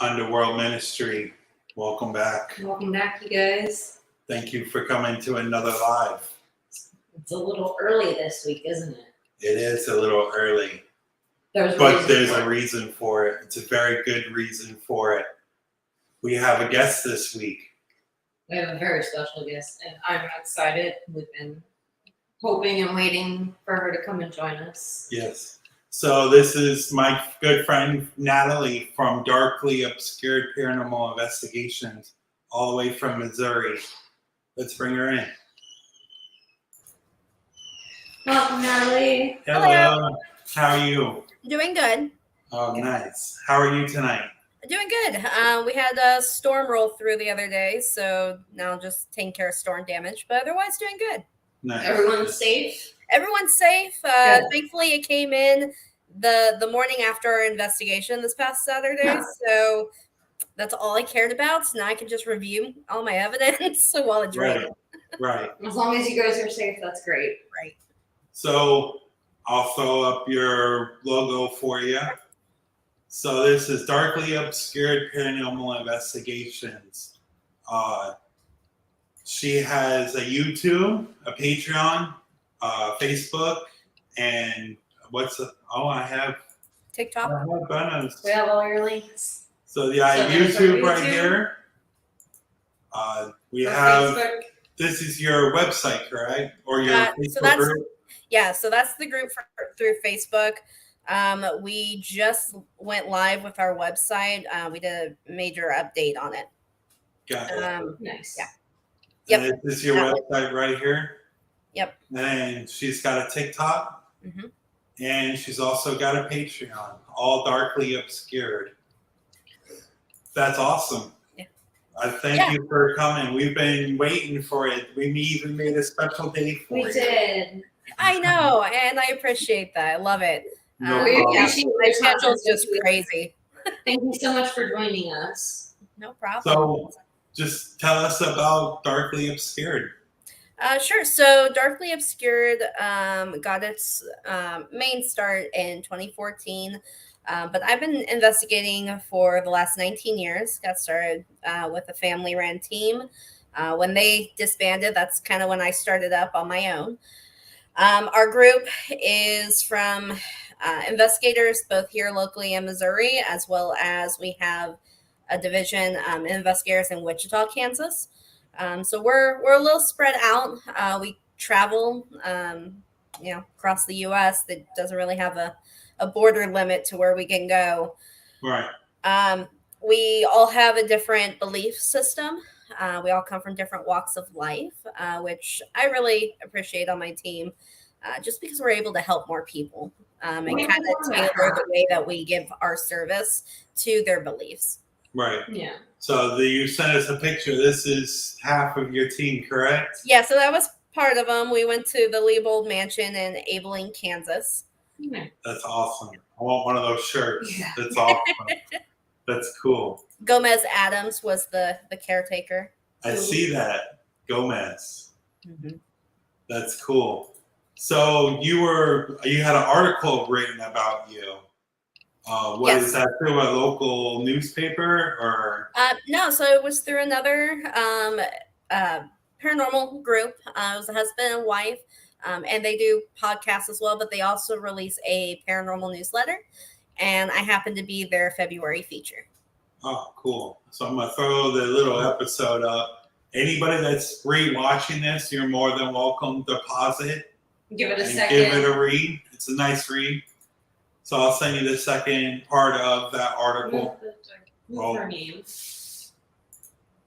Underworld Ministry, welcome back. Welcome back, you guys. Thank you for coming to another live. It's a little early this week, isn't it? It is a little early, There's a reason for it. It's a very good reason for it. We have a guest this week. We have a very special guest, and I'm excited. We've been hoping and waiting for her to come and join us. Yes. So this is my good friend Natalie from Darkly Obscured Paranormal Investigations, all the way from Missouri. Let's bring her in. Welcome, Natalie. Hello. How are you? Doing good. Oh, nice. How are you tonight? Doing good. We had a storm roll through the other day, so now just taking care of storm damage, but otherwise doing good. Nice. Everyone's safe? Everyone's safe. Thankfully, it came in the morning after our investigation this past Saturday, so that's all I cared about. So now I can just review all my evidence while it's raining. Right. As long as you guys are safe, that's great. Right. So I'll throw up your logo for you. So this is Darkly Obscured Paranormal Investigations. She has a YouTube, a Patreon, Facebook, and I have TikTok. bonus. We have all your links. So YouTube right here. We have Facebook. This is your website, correct? Or your Facebook group? Yeah, so that's the group through Facebook. We just went live with our website. We did a major update on it. Got it. Nice. Yeah. Yep. And this is your website right here. Yep. And she's got a TikTok. Mm-hmm. And she's also got a Patreon, all Darkly Obscured. That's awesome. Yeah. I thank you for coming. We've been waiting for it. We even made a special day for you. We did. I know, and I appreciate that. I love it. We appreciate my schedule's just crazy. Thank you so much for joining us. No problem. So just tell us about Darkly Obscured. Sure. So Darkly Obscured got its main start in 2014. But I've been investigating for the last 19 years. Got started with a family-ran team. When they disbanded, that's kind of when I started up on my own. Our group is from investigators both here locally in Missouri, as well as we have a division investigators in Wichita, Kansas. So we're a little spread out. We travel, across the U.S. That doesn't really have a border limit to where we can go. Right. We all have a different belief system. We all come from different walks of life, which I really appreciate on my team, just because we're able to help more people and kind of tailor the way that we give our service to their beliefs. Right. Yeah. So you sent us a picture. This is half of your team, correct? Yeah, so that was part of them. We went to the Liebold Mansion in Abilene, Kansas. That's awesome. I want one of those shirts. Yeah. That's awesome. That's cool. Gomez Adams was the caretaker. I see that. Gomez. Mm-hmm. That's cool. So you had an article written about you What Yes. is that through a local newspaper or? No, so it was through another paranormal group. It was a husband and wife, and they do podcasts as well, but they also release a paranormal newsletter. And I happened to be their February feature. Oh, cool. So I'm going to throw the little episode up. Anybody that's rewatching this, you're more than welcome to pause it Give it a and second. give it a read. It's a nice read. So I'll send you the second part of that article. Move her name.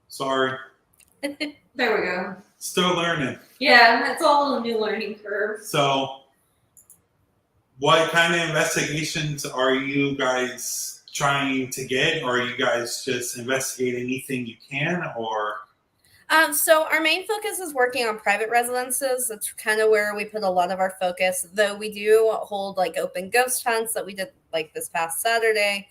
Sorry. There we go. Still learning. Yeah, it's all a new learning curve. So what kind of investigations are you guys trying to get? Or are you guys just investigate anything you can? Or So our main focus is working on private residences. That's kind of where we put a lot of our focus, though we do hold like open ghost hunts that we did like this past Saturday.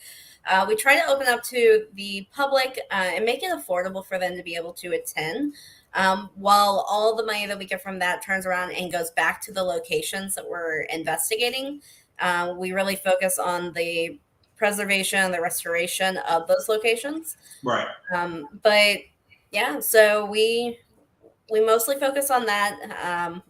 We try to open up to the public and make it affordable for them to be able to attend. While all the money that we get from that turns around and goes back to the locations that we're investigating, we really focus on the preservation, the restoration of those locations. right. But yeah, so we mostly focus on that.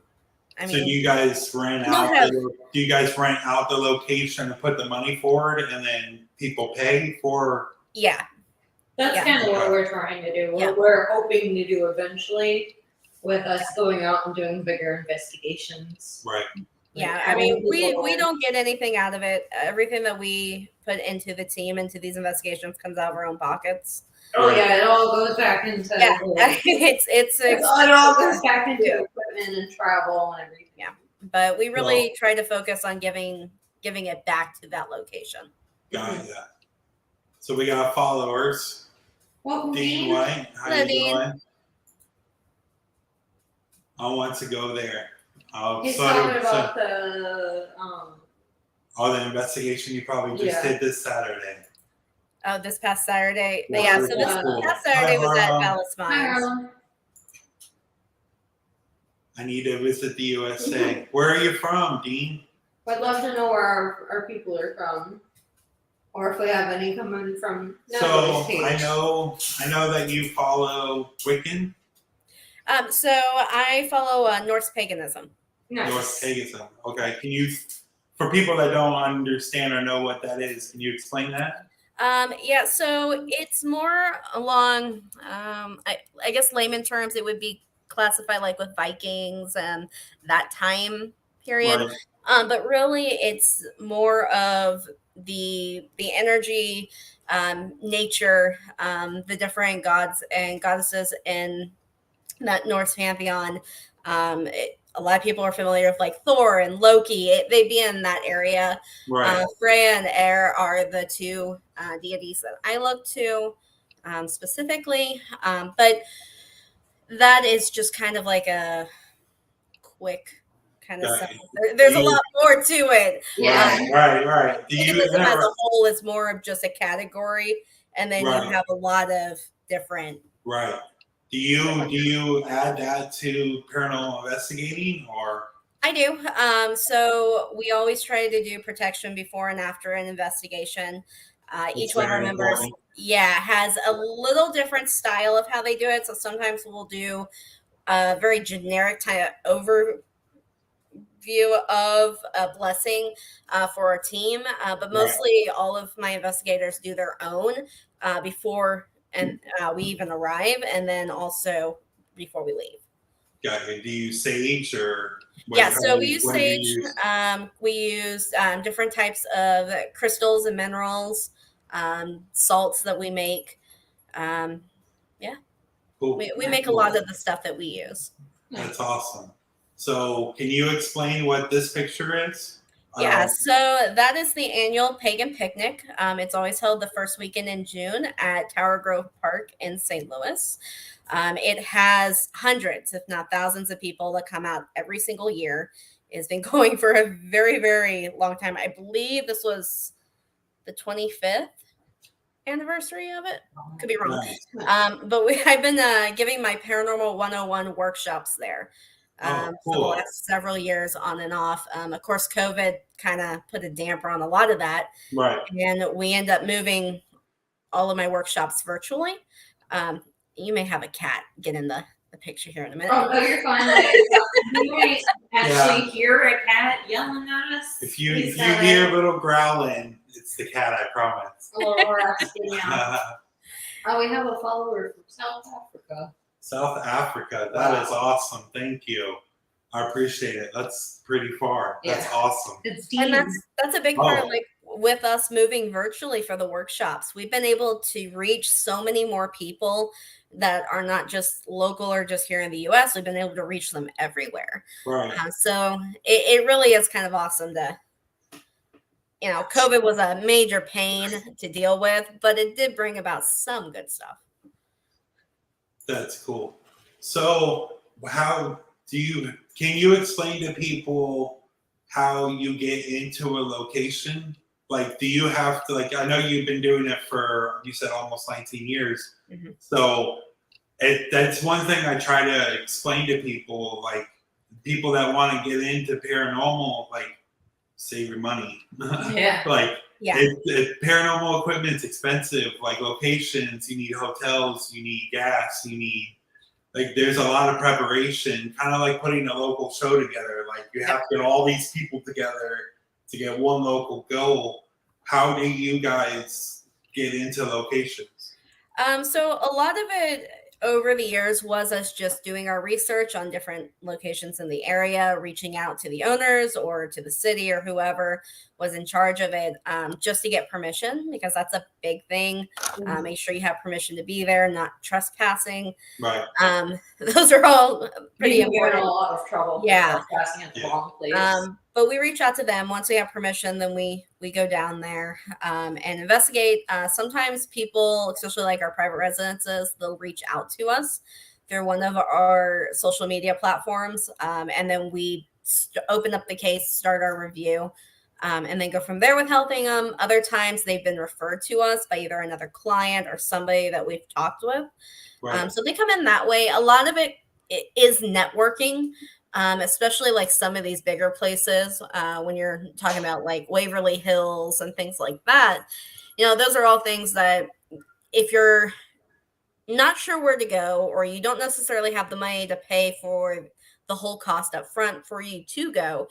I So mean, you guys rent we out don't have- do you guys rent out the location and put the money forward and then people pay for yeah, That's Yeah. kind of what we're trying to do. Yeah. We're hoping to do eventually with us going out and doing bigger investigations. right. yeah. Like, I mean, how people we are- don't get anything out of it. Everything that we put into the team, into these investigations, comes out of our own pockets. Oh yeah, it all goes back into Yeah, the- it all goes back into equipment and travel and everything. Yeah. But we really try to focus on giving it back to that location. Got ya. So we got followers. Well, Dean White, how Hello, you Dean. doing? I want to go there. he's So- talking so- about the the investigation you probably just Yeah. did this Saturday. Oh, this past Saturday. Yeah, Yeah, so that's this cool. past Saturday was at Hi, Dallas Mines. I need to visit the USA. Where are you from, Dean? I'd love to know where our people are from. Or if we have any coming from So Natalie's page. I know that you follow Wiccan, So I follow Norse paganism. Nice. North Paganism. Okay, can you, for people that don't understand or know what that is, can you explain that? Yeah, so it's more along, I guess layman terms, it would be classified like with Vikings and that time period. Right. But really, it's more of the energy, nature, the different gods and goddesses in that Norse pantheon. A lot of people are familiar with like Thor and Loki. They'd be in that area. Right. Freya and Air are the two deities that I look to specifically. But that is just kind of like a quick kind of Got stuff. you. There's a lot more to it. Yeah. Right. Do you Paganism as ever, a whole is more of just a category, and then Right. you have a lot of different. right? Do you add that to paranormal investigating or? I do. So we always try to do protection before and after an investigation. Each one of our very members, important. has a little different style of how they do it. So sometimes we'll do a very generic kind of overview of a blessing for our team, but mostly all of my investigators do their own before and we even arrive, and then also before we leave. Got you. Do you use sage or? So we use what do you sage. use? We use different types of crystals and minerals, salts that we make. Cool. We make a lot of the stuff that we use. That's awesome. So, can you explain what this picture is? Yeah, so that is the annual Pagan Picnic. It's always held the first weekend in June at Tower Grove Park in St. Louis. It has hundreds, if not thousands, of people that come out every single year. It's been going for a very, very long time. I believe this was the 25th anniversary of it. Could be wrong. Nice. But I've been giving my Paranormal 101 workshops there. Oh, for the cool. last several years on and off. Of course, COVID kind of put a damper on a lot of that. Right. And we end up moving all of my workshops virtually. Um, you may have a cat get in the picture here in a minute. Oh, no, you're fine. You might actually hear a cat yelling at us. If you hear a little growling, it's the cat, I promise. A little rusty now. Oh, we have a follower from South Africa. South Africa. That is awesome. Thank you. I appreciate it. That's pretty far. That's awesome. It's And deep. that's a big part, like with us moving virtually for the workshops, we've been able to reach so many more people that are not just local or just here in the US. We've been able to reach them everywhere. Right. So it really is kind of awesome to, COVID was a major pain to deal with, but it did bring about some good stuff. That's cool. So can you explain to people how you get into a location? Like, do you have to, I know you've been doing it for, you said almost 19 years. Mm-hmm. So that's one thing I try to explain to people, like people that want to get into paranormal, like save your money. Yeah. Paranormal equipment's expensive, like locations, you need hotels, you need gas, there's a lot of preparation, kind of like putting a local show together. Like you have to get all these people together to get one local goal. How do you guys get into locations? So a lot of it over the years was us just doing our research on different locations in the area, reaching out to the owners or to the city or whoever was in charge of it, just to get permission, because that's a big thing. Make sure you have permission to be there, not trespassing. Right. Those are all pretty important. Get in a lot of trouble. Yeah. Trespassing at the wrong place. But we reach out to them once we have permission. Then we go down there and investigate. Sometimes people, especially like our private residences, they'll reach out to us through one of our social media platforms, and then we open up the case, start our review, and then go from there with helping them. Other times they've been referred to us by either another client or somebody that we've talked with. Right. So they come in that way. A lot of it is networking. Especially like some of these bigger places, when you're talking about like Waverly Hills and things like that, those are all things that if you're not sure where to go, or you don't necessarily have the money to pay for the whole cost up front for you to go,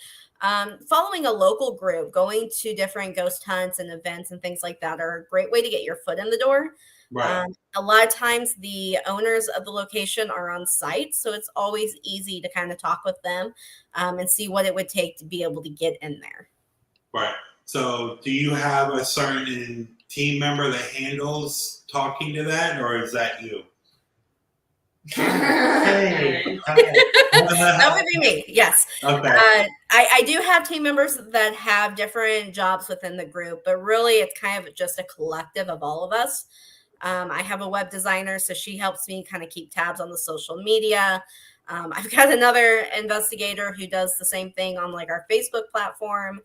following a local group, going to different ghost hunts and events and things like that are a great way to get your foot in the door. Right. A lot of times the owners of the location are on site, so it's always easy to kind of talk with them and see what it would take to be able to get in there. Right. So do you have a certain team member that handles talking to that, or is that you? Hey. That would be me, yes. Okay. I do have team members that have different jobs within the group, but really it's kind of just a collective of all of us. I have a web designer, so she helps me kind of keep tabs on the social media. I've got another investigator who does the same thing on like our Facebook platform.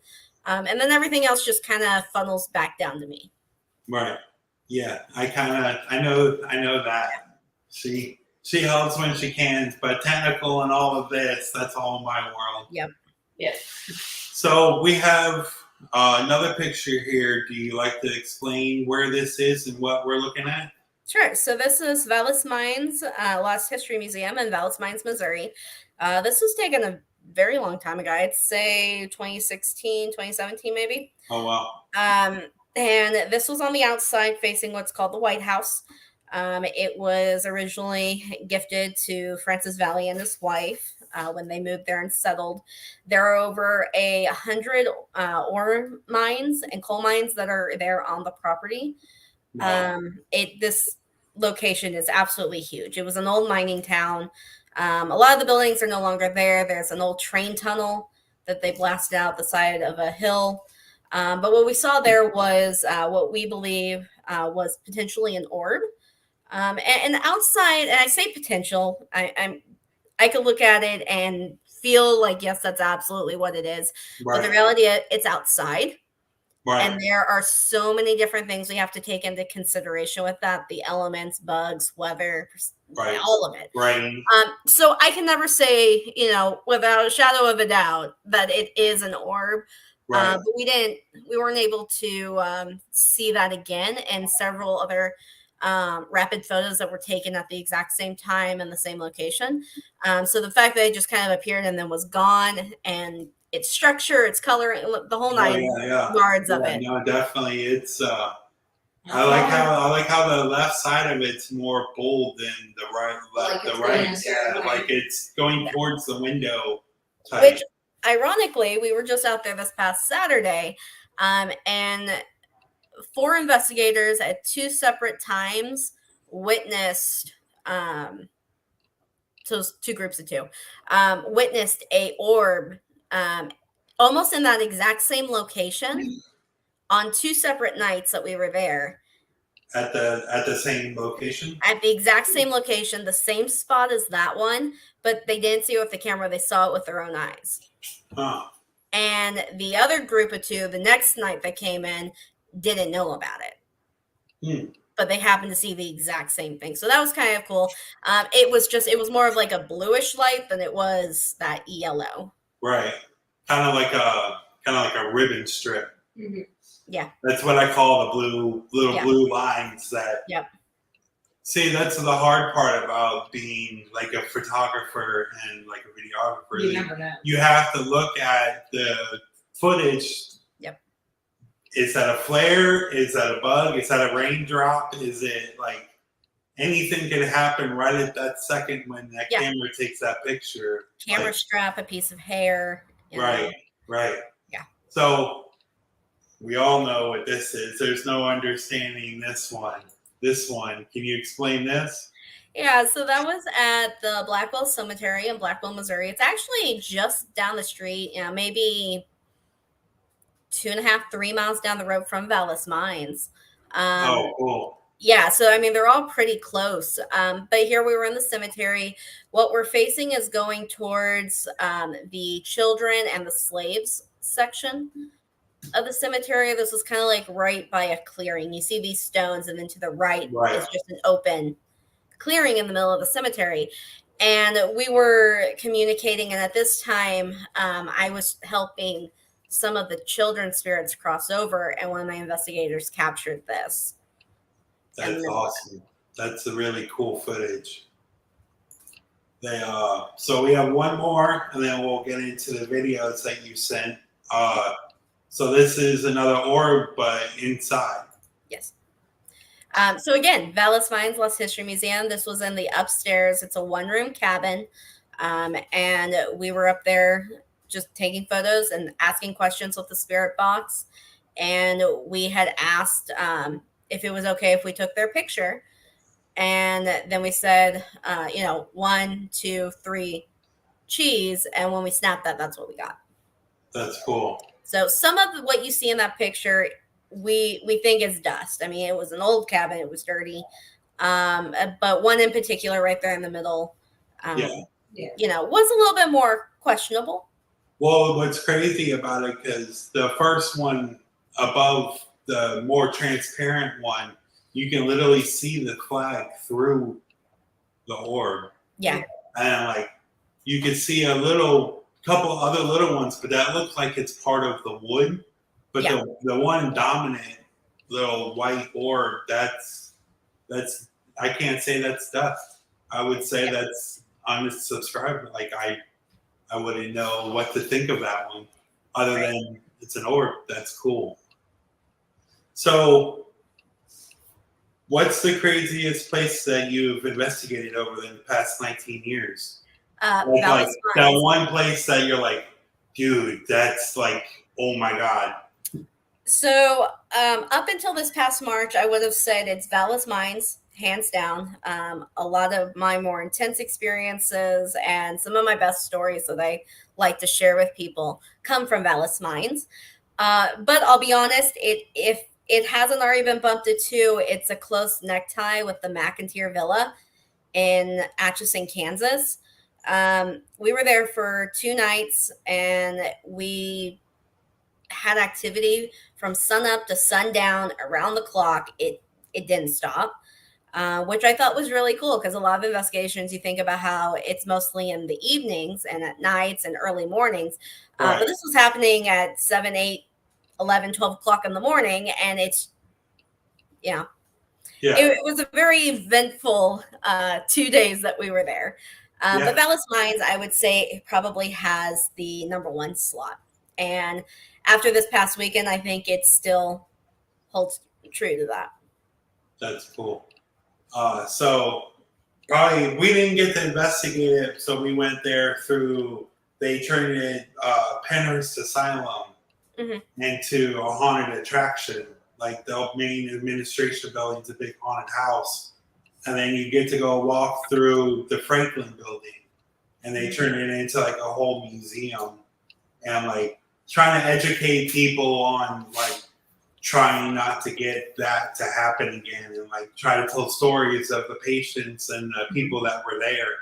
And then everything else just kind of funnels back down to me. Right. Yeah. I know that she helps when she can, but technical and all of this, that's all my world. Yep. Yeah. So we have another picture here. Do you like to explain where this is and what we're looking at? Sure. So this is Vallis Mines Lost History Museum in Vallis Mines, Missouri. This was taken a very long time ago. I'd say 2016, 2017 maybe. Oh, wow. And this was on the outside facing what's called the White House. It was originally gifted to Francis Valley and his wife when they moved there and settled. There are over 100 ore mines and coal mines that are there on the property. Wow. This location is absolutely huge. It was an old mining town. A lot of the buildings are no longer there. There's an old train tunnel that they blasted out the side of a hill. But what we saw there was what we believe was potentially an orb. And outside, and I say potential, I could look at it and feel like, yes, that's absolutely what it is. Right. But the reality, it's outside. Right. And there are so many different things we have to take into consideration with that. The elements, bugs, weather, Right. all of it. Right. So I can never say, without a shadow of a doubt that it is an orb. Right. But we weren't able to see that again, and several other rapid photos that were taken at the exact same time in the same location. So the fact that it just kind of appeared and then was gone, and its structure, its color, the whole Oh, nine yeah. yards of Yeah, it. no, definitely. It's I like how the left side of it's more bold than the right. Like The it's right, going a certain way. like it's going towards the window type. Which, ironically, we were just out there this past Saturday, and 4 investigators at 2 separate times witnessed. So 2 groups of 2 witnessed a orb, almost in that exact same location on 2 separate nights that we were there. At the same location. At the exact same location, the same spot as that one, but they didn't see it with the camera. They saw it with their own eyes. Huh. And the other group of 2, the next night that came in, didn't know about it. But they happened to see the exact same thing. So that was kind of cool. It was more of like a bluish light than it was that yellow. Right. Kind of like a ribbon strip. Mm-hmm. Yeah. That's what I call the blue lines that. Yep. See, that's the hard part about being like a photographer and like a videographer. You never know. You have to look at the footage. Yep. Is that a flare? Is that a bug? Is that a raindrop? Is it like anything can happen right at that second when that camera takes that picture? Camera strap, a piece of hair. Right. Yeah. So we all know what this is. There's no understanding this one. Can you explain this? Yeah, so that was at the Blackwell Cemetery in Blackwell, Missouri. It's actually just down the street, maybe 2.5, 3 miles down the road from Vallis Mines. Oh, cool. Yeah, so I mean, they're all pretty close. But here we were in the cemetery. What we're facing is going towards the children and the slaves section of the cemetery. This was kind of like right by a clearing. You see these stones, and then to the right is just an open clearing in the middle of the cemetery. And we were communicating, and at this time, I was helping some of the children's spirits cross over, and one of my investigators captured this. That's awesome. That's a really cool footage. So we have one more, and then we'll get into the videos that you sent. So this is another orb, but inside. Yes. So again, Vallis Mines Lost History Museum. This was in the upstairs. It's a 1-room cabin. And we were up there just taking photos and asking questions with the spirit box. And we had asked if it was okay if we took their picture. And then we said, 1, 2, 3, cheese. And when we snapped that, that's what we got. That's cool. So some of what you see in that picture, we think is dust. I mean, it was an old cabin. It was dirty. But one in particular right there in the middle, was a little bit more questionable. Well, what's crazy about it, because the first one above the more transparent one, you can literally see the flag through the orb. Yeah. And you can see a couple other little ones, but that looks like it's part of the wood. But the one dominant little white orb, that's I can't say that's dust. I would say that's unsubscribed. I wouldn't know what to think of that one, other than it's an orb. That's cool. So, what's the craziest place that you've investigated over the past 19 years? That one place that you're like, dude, that's oh my God. So up until this past March, I would have said it's Vallis Mines, hands down. A lot of my more intense experiences and some of my best stories that I like to share with people come from Vallis Mines. But I'll be honest, if it hasn't already been bumped to 2, it's a close necktie with the McIntyre Villa in Atchison, Kansas. We were there for 2 nights, and we had activity from sunup to sundown around the clock. It didn't stop. which I thought was really cool because a lot of investigations, you think about how it's mostly in the evenings and at nights and early mornings. Right. But this was happening at 7, 8, 11, 12 o'clock in the morning. And it's, Yeah. it was a very eventful 2 days that we were there. Yeah. But Vallis Mines, I would say, it probably has the number one slot. And after this past weekend, I think it still holds true to that. That's cool. So probably we didn't get to investigate it, so we went there through. They turned it Penhurst Asylum into a haunted attraction. Like the main administration building's a big haunted house, and then you get to go walk through the Franklin building, and they turn it into like a whole museum, and like trying to educate people on like trying not to get that to happen again, and like try to tell stories of the patients and the people that were there.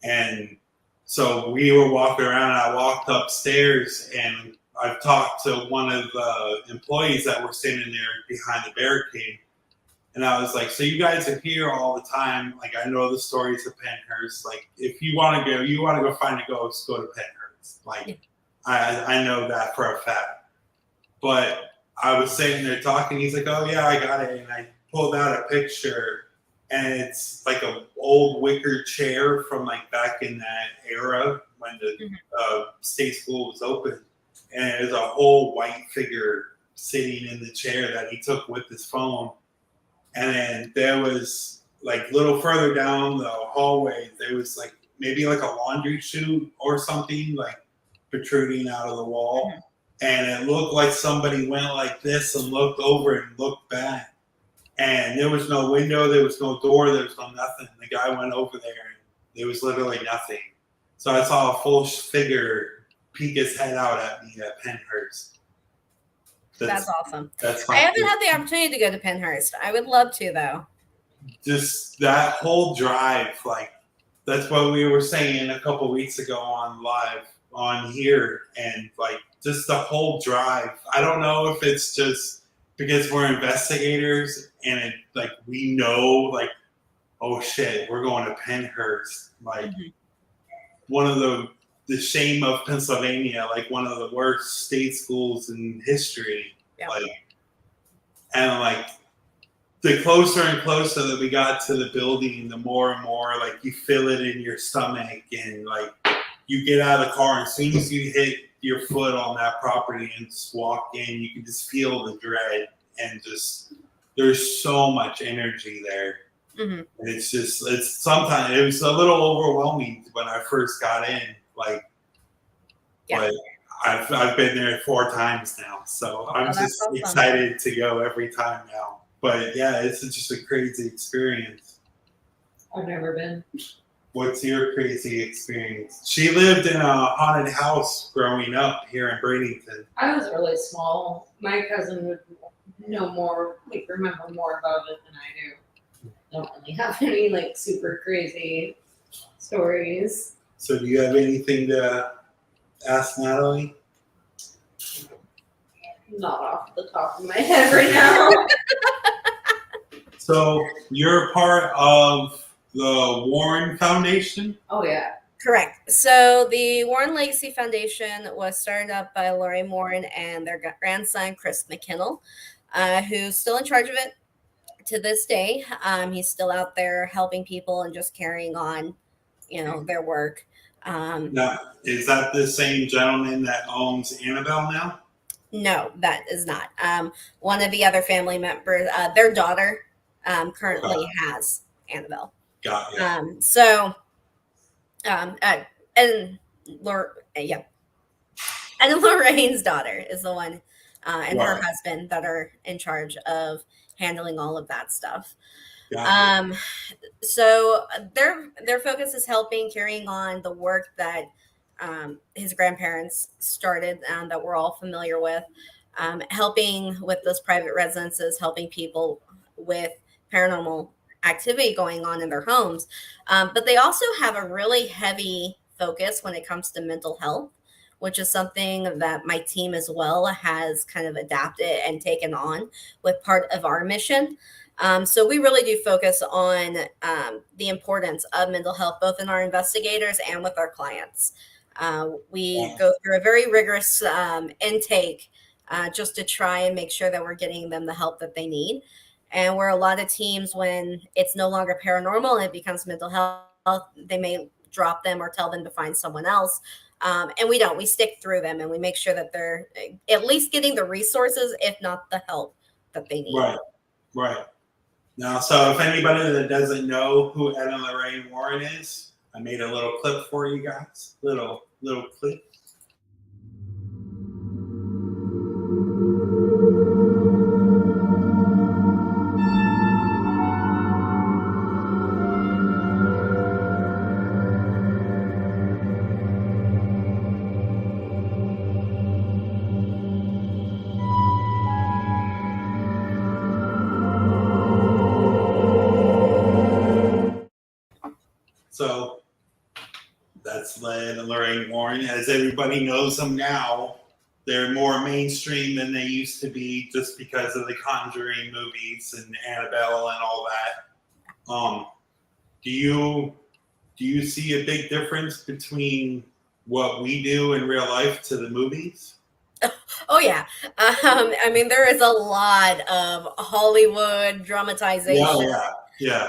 And so we were walking around, and I walked upstairs, and I talked to one of the employees that were standing there behind the barricade. And I was like, so you guys are here all the time. Like, I know the stories of Penhurst. Like, if you want to go find a ghost, go to Penhurst. Like, I know that for a fact. But I was sitting there talking. He's like, oh, yeah, I got it. And I pulled out a picture, and it's like an old wicker chair from like back in that era when the state school was open. And there's a whole white figure sitting in the chair that he took with his phone. And then there was like a little further down the hallway, there was like maybe like a laundry chute or something like protruding out of the wall. And it looked like somebody went like this and looked over and looked back. And there was no window, there was no door, there was no nothing. The guy went over there and there was literally nothing. So I saw a full figure peek his head out at me at Penhurst. That's awesome. That's I haven't had the opportunity to go to Penhurst. I would love to, though. Just that whole drive, like that's what we were saying a couple weeks ago on live on here, and like just the whole drive. I don't know if it's just because we're investigators and it, like we know, like, oh shit, we're going to Penhurst, like one of the shame of Pennsylvania, like one of the worst state schools in history. Yeah. Like, and like the closer and closer that we got to the building, the more and more like you feel it in your stomach, and like you get out of the car, and as soon as you hit your foot on that property and just walk in, you can just feel the dread, and just there's so much energy there. And it's sometimes it was a little overwhelming when I first got in, like, but I've been there 4 times now, so I'm just awesome. excited to go every time now. But yeah, it's just a crazy experience. I've never been. What's your crazy experience? She lived in a haunted house growing up here in Bradenton. I was really small. My cousin would know more, like remember more about it than I do. Don't really have any like super crazy stories. So do you have anything to ask Natalie? Not off the top of my head right now. So you're part of the Warren Foundation? Oh yeah. Correct. So the Warren Legacy Foundation was started up by Lorraine Warren and their grandson, Chris McKinnell, who's still in charge of it to this day. He's still out there helping people and just carrying on, their work. Now, is that the same gentleman that owns Annabelle now? No, that is not. One of the other family members, their daughter, currently has Annabelle. Got it. And Lorraine's daughter is the one, and her husband that are in charge of handling all of that stuff. So their focus is carrying on the work that his grandparents started, that we're all familiar with, helping with those private residences, helping people with paranormal activity going on in their homes. But they also have a really heavy focus when it comes to mental health, which is something that my team as well has kind of adapted and taken on with part of our mission. So we really do focus on the importance of mental health, both in our investigators and with our clients. We go through a very rigorous intake just to try and make sure that we're getting them the help that they need. And where a lot of teams, when it's no longer paranormal and it becomes mental health, they may drop them or tell them to find someone else. And we don't. We stick through them and we make sure that they're at least getting the resources, if not the help that they need. Right. Now, so if anybody that doesn't know who Ed and Lorraine Warren is, I made a little clip for you guys. Little clip. So that's Ed and Lorraine Warren. As everybody knows them now, they're more mainstream than they used to be just because of the Conjuring movies and Annabelle and all that. Do you see a big difference between what we do in real life to the movies? Oh yeah. I mean, there is a lot of Hollywood dramatization. Yeah.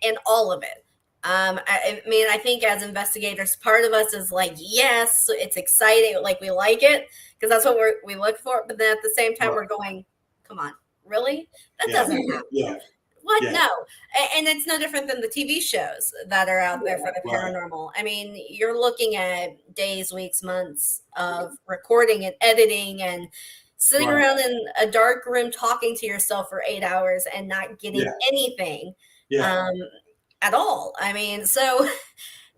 And all of it. I mean, I think as investigators, part of us is like, yes, it's exciting, like we like it because that's what we look for. But then at the same time, we're going, come on, really? That doesn't happen. Yeah. What? Yeah. No. And it's no different than the TV shows that are out there for the paranormal. I mean, you're looking at days, weeks, months of recording and editing and sitting around in a dark room talking to yourself for 8 hours and not getting anything at all. I mean, so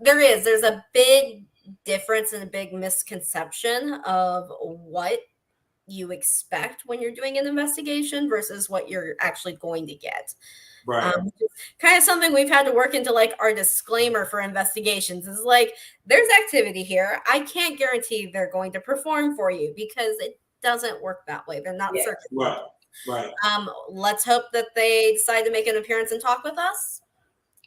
there's a big difference and a big misconception of what you expect when you're doing an investigation versus what you're actually going to get. Right. Kind of something we've had to work into, like our disclaimer for investigations is like, there's activity here. I can't guarantee they're going to perform for you because it doesn't work that way. They're not circuit. Right. Let's hope that they decide to make an appearance and talk with us.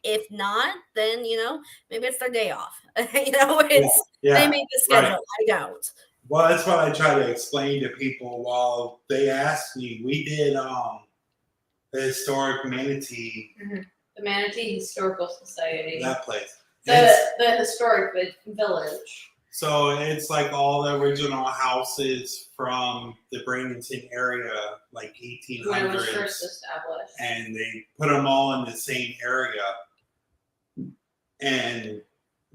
If not, then, maybe it's their day off. They make the schedule. Right. I don't. Well, that's what I try to explain to people while they ask me. We did the historic manatee. Mm-hmm. The Manatee Historical Society. That place. The historic village. So it's like all the original houses from the Bradenton area, like 1800s. When it was first established. And they put them all in the same area. And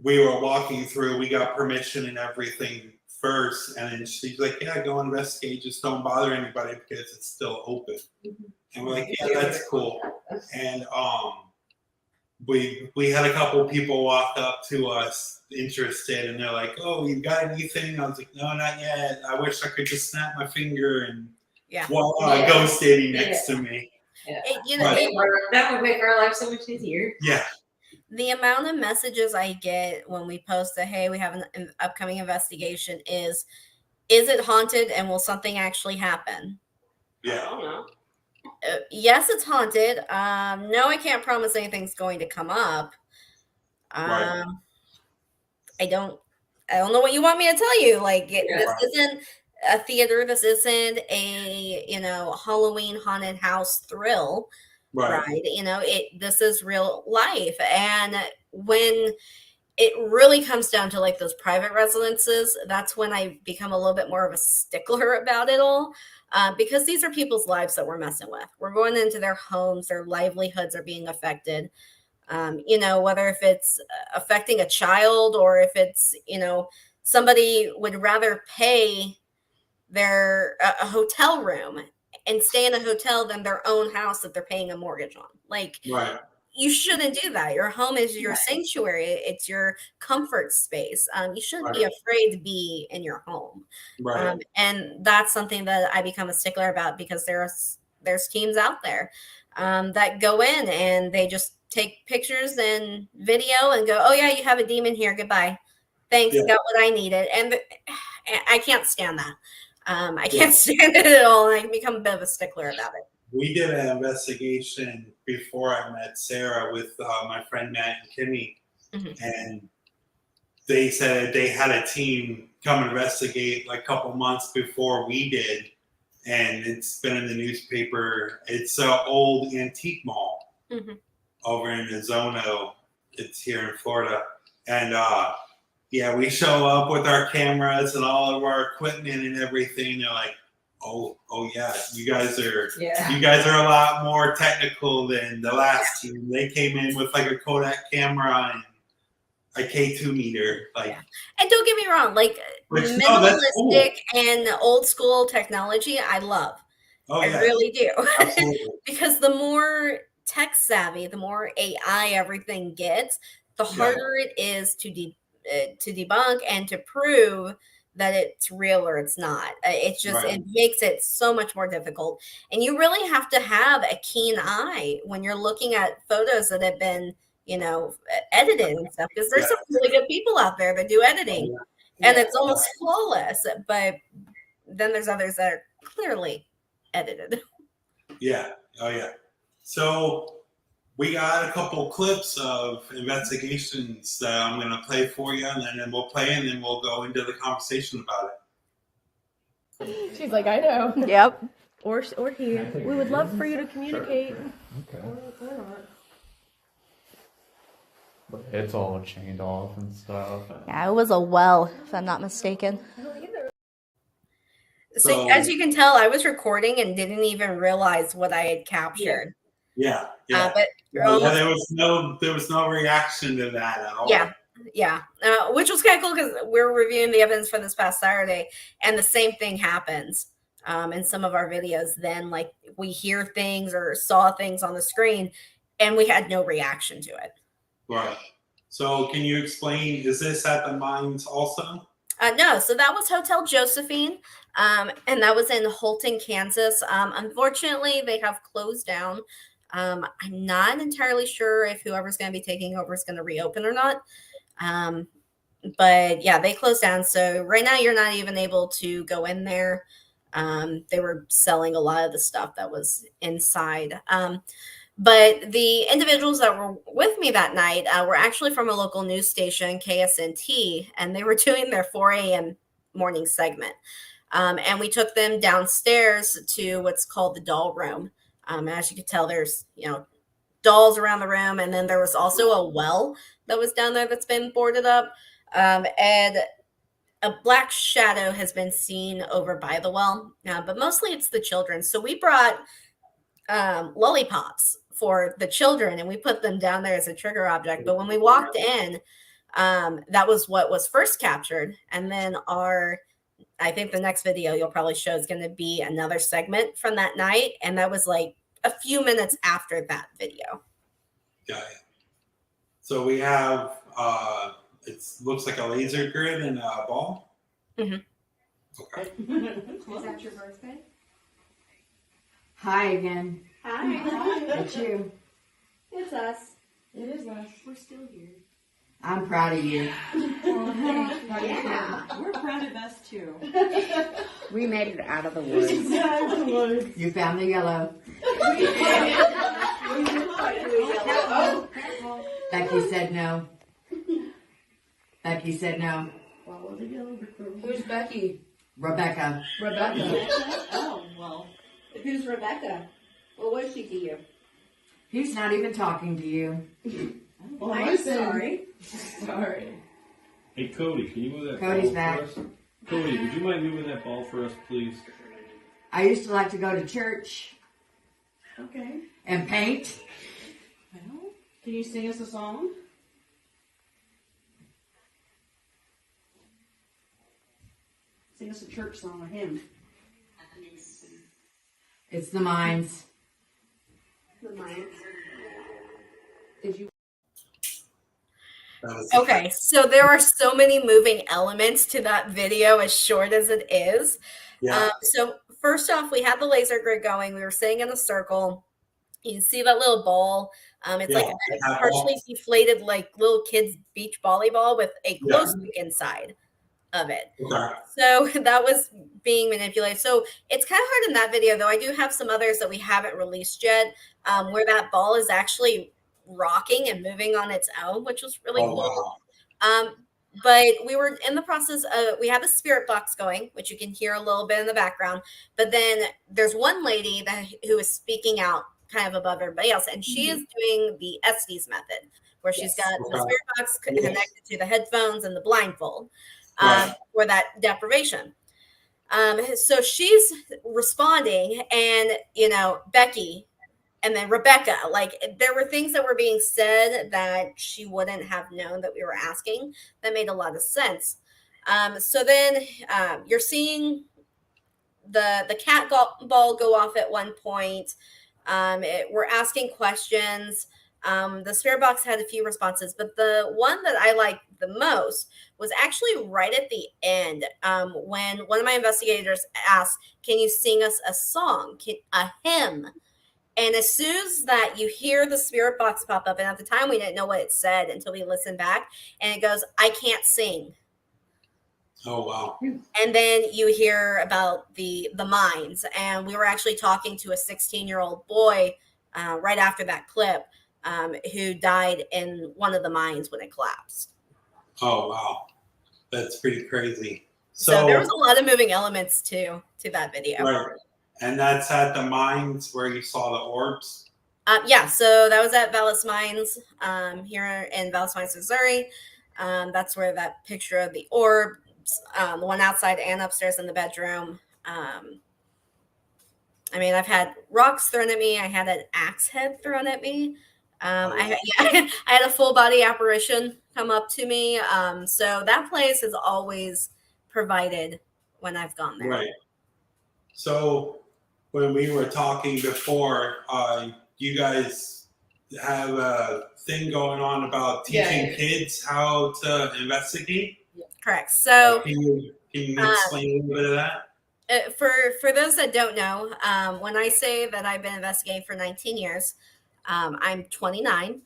we were walking through, we got permission and everything first. And then she's like, yeah, go investigate. Just don't bother anybody because it's still open. Mm-hmm. And we're like, yeah, that's cool. And we had a couple people walk up to us interested, and they're like, oh, you got anything? I was like, no, not yet. I wish I could just snap my finger and voila, ghost standing next to me. Yeah. That would make our life so much easier. Yeah. The amount of messages I get when we post that, hey, we have an upcoming investigation is it haunted and will something actually happen? Yeah. I don't know. Yes, it's haunted. No, I can't promise anything's going to come up. I don't know what you want me to tell you. Like, this isn't a theater. This isn't a, Halloween haunted house thrill. Right. This is real life. And when it really comes down to like those private residences, that's when I become a little bit more of a stickler about it all. Because these are people's lives that we're messing with. We're going into their homes, their livelihoods are being affected. Whether if it's affecting a child or if it's, somebody would rather pay a hotel room and stay in a hotel than their own house that they're paying a mortgage on. Like, you shouldn't do that. Your home is your sanctuary. It's your comfort space. You shouldn't be afraid to be in your home. And that's something that I become a stickler about because there's teams out there that go in and they just take pictures and video and go, oh yeah, you have a demon here. Goodbye. Thanks. Got what I needed. And I can't stand that. I can't stand it at all. And I become a bit of a stickler about it. we did an investigation before I met Sarah with my friend Matt and Kimmy, and they said they had a team come investigate like a couple months before we did, and it's been in the newspaper. It's an old antique mall over in Azono. It's here in Florida, and yeah, we show up with our cameras and all of our equipment and everything. They're like, oh yeah, you guys are a lot more technical than the last team. They came in with like a Kodak camera and a K2 meter, like. And don't get me wrong, like minimalistic and old school technology, I love. I really do. Because the more tech savvy, the more AI everything gets, the harder it is to debunk and to prove that it's real or it's not. It's just it makes it so much more difficult, and you really have to have a keen eye when you're looking at photos that have been, you know, edited and stuff, because there's some really good people out there that do editing and it's almost flawless, but then there's others that are clearly edited. So we got a couple clips of investigations that I'm going to play for you, and then we'll play, and then we'll go into the conversation about it. She's like, I know. Yep. Or here. We would love for you to communicate. Okay. It's all chained off and stuff. Yeah, it was a well, if I'm not mistaken. So as you can tell, I was recording and didn't even realize what I had captured. But there was no reaction to that at all. Which was kind of cool because we're reviewing the evidence for this past Saturday, and the same thing happens in some of our videos. Then, like, we hear things or saw things on the screen, and we had no reaction to it. Right. So can you explain, is this at the mines also? No, so that was Hotel Josephine, and that was in Holton, Kansas. Unfortunately, they have closed down. I'm not entirely sure if whoever's going to be taking over is going to reopen or not. But yeah, they closed down. So right now you're not even able to go in there. They were selling a lot of the stuff that was inside. But the individuals that were with me that night were actually from a local news station, KSNT, and they were doing their 4 a.m. morning segment. And we took them downstairs to what's called the doll room. As you can tell, there's, you know, dolls around the room. And then there was also a well that was down there that's been boarded up. And a black shadow has been seen over by the well. But mostly it's the children. So we brought lollipops for the children, and we put them down there as a trigger object. But when we walked in, that was what was first captured. And then I think the next video you'll probably show is going to be another segment from that night. And that was like a few minutes after that video. Got it. So we have, it looks like a laser grid and a ball. Okay. Is that your birthday? Hi again. Hi. It's you. It's us. It is us. We're still here. I'm proud of you. Yeah. We're proud of us too. We made it out of the woods. Exactly. You found the yellow. Becky said no. Becky said no. Follow the yellow. Who's Becky? Rebecca. Rebecca. Oh, well. Who's Rebecca? What was she to you? He's not even talking to you. Well, I'm sorry. Sorry. Hey, Cody, can you move that Cody's ball back. for us? Cody, would you mind moving that ball for us, please? I used to like to go to church Okay. and paint. Well, can you sing us a song? Sing us a church song or hymn. It's the mines. The mines. Did you? Okay, so there are so many moving elements to that video, as short as it is. Yeah. So first off, we had the laser grid going. We were sitting in a circle. You can see that little ball. It's like a partially deflated, like little kids' beach volleyball with a glow stick inside. of it. Okay. So that was being manipulated. So it's kind of hard in that video, though. I do have some others that we haven't released yet, where that ball is actually rocking and moving on its own, which was really cool. Wow. But we were in the process of, we have a spirit box going, which you can hear a little bit in the background. But then there's one lady who is speaking out kind of above everybody else, and she is doing the Estes method, where she's got the spirit box connected to the headphones and the blindfold for that deprivation. So she's responding, and Becky and then Rebecca, like there were things that were being said that she wouldn't have known that we were asking that made a lot of sense. So then you're seeing the cat ball go off at one point. We're asking questions. The spirit box had a few responses, but the one that I liked the most was actually right at the end, when one of my investigators asked, "Can you sing us a song, a hymn?" And as soon as that you hear the spirit box pop up, and at the time we didn't know what it said until we listened back, and it goes, "I can't sing." Oh wow. And then you hear about the mines, and we were actually talking to a 16-year-old boy right after that clip, who died in one of the mines when it collapsed. Oh wow, that's pretty crazy. So there was a lot of moving elements to that video. Right. And that's at the mines where you saw the orbs? Yeah, so that was at Vallis Mines here in Vallis Mines, Missouri. That's where that picture of the orbs, the one outside and upstairs in the bedroom. I mean, I've had rocks thrown at me. I had an axe head thrown at me. I had a full body apparition come up to me. So that place has always provided when I've gone there. Right. So when we were talking before, you guys have a thing going on about teaching kids how to investigate? Correct. So can you explain a little bit of that? For those that don't know, when I say that I've been investigating for 19 years, I'm 29,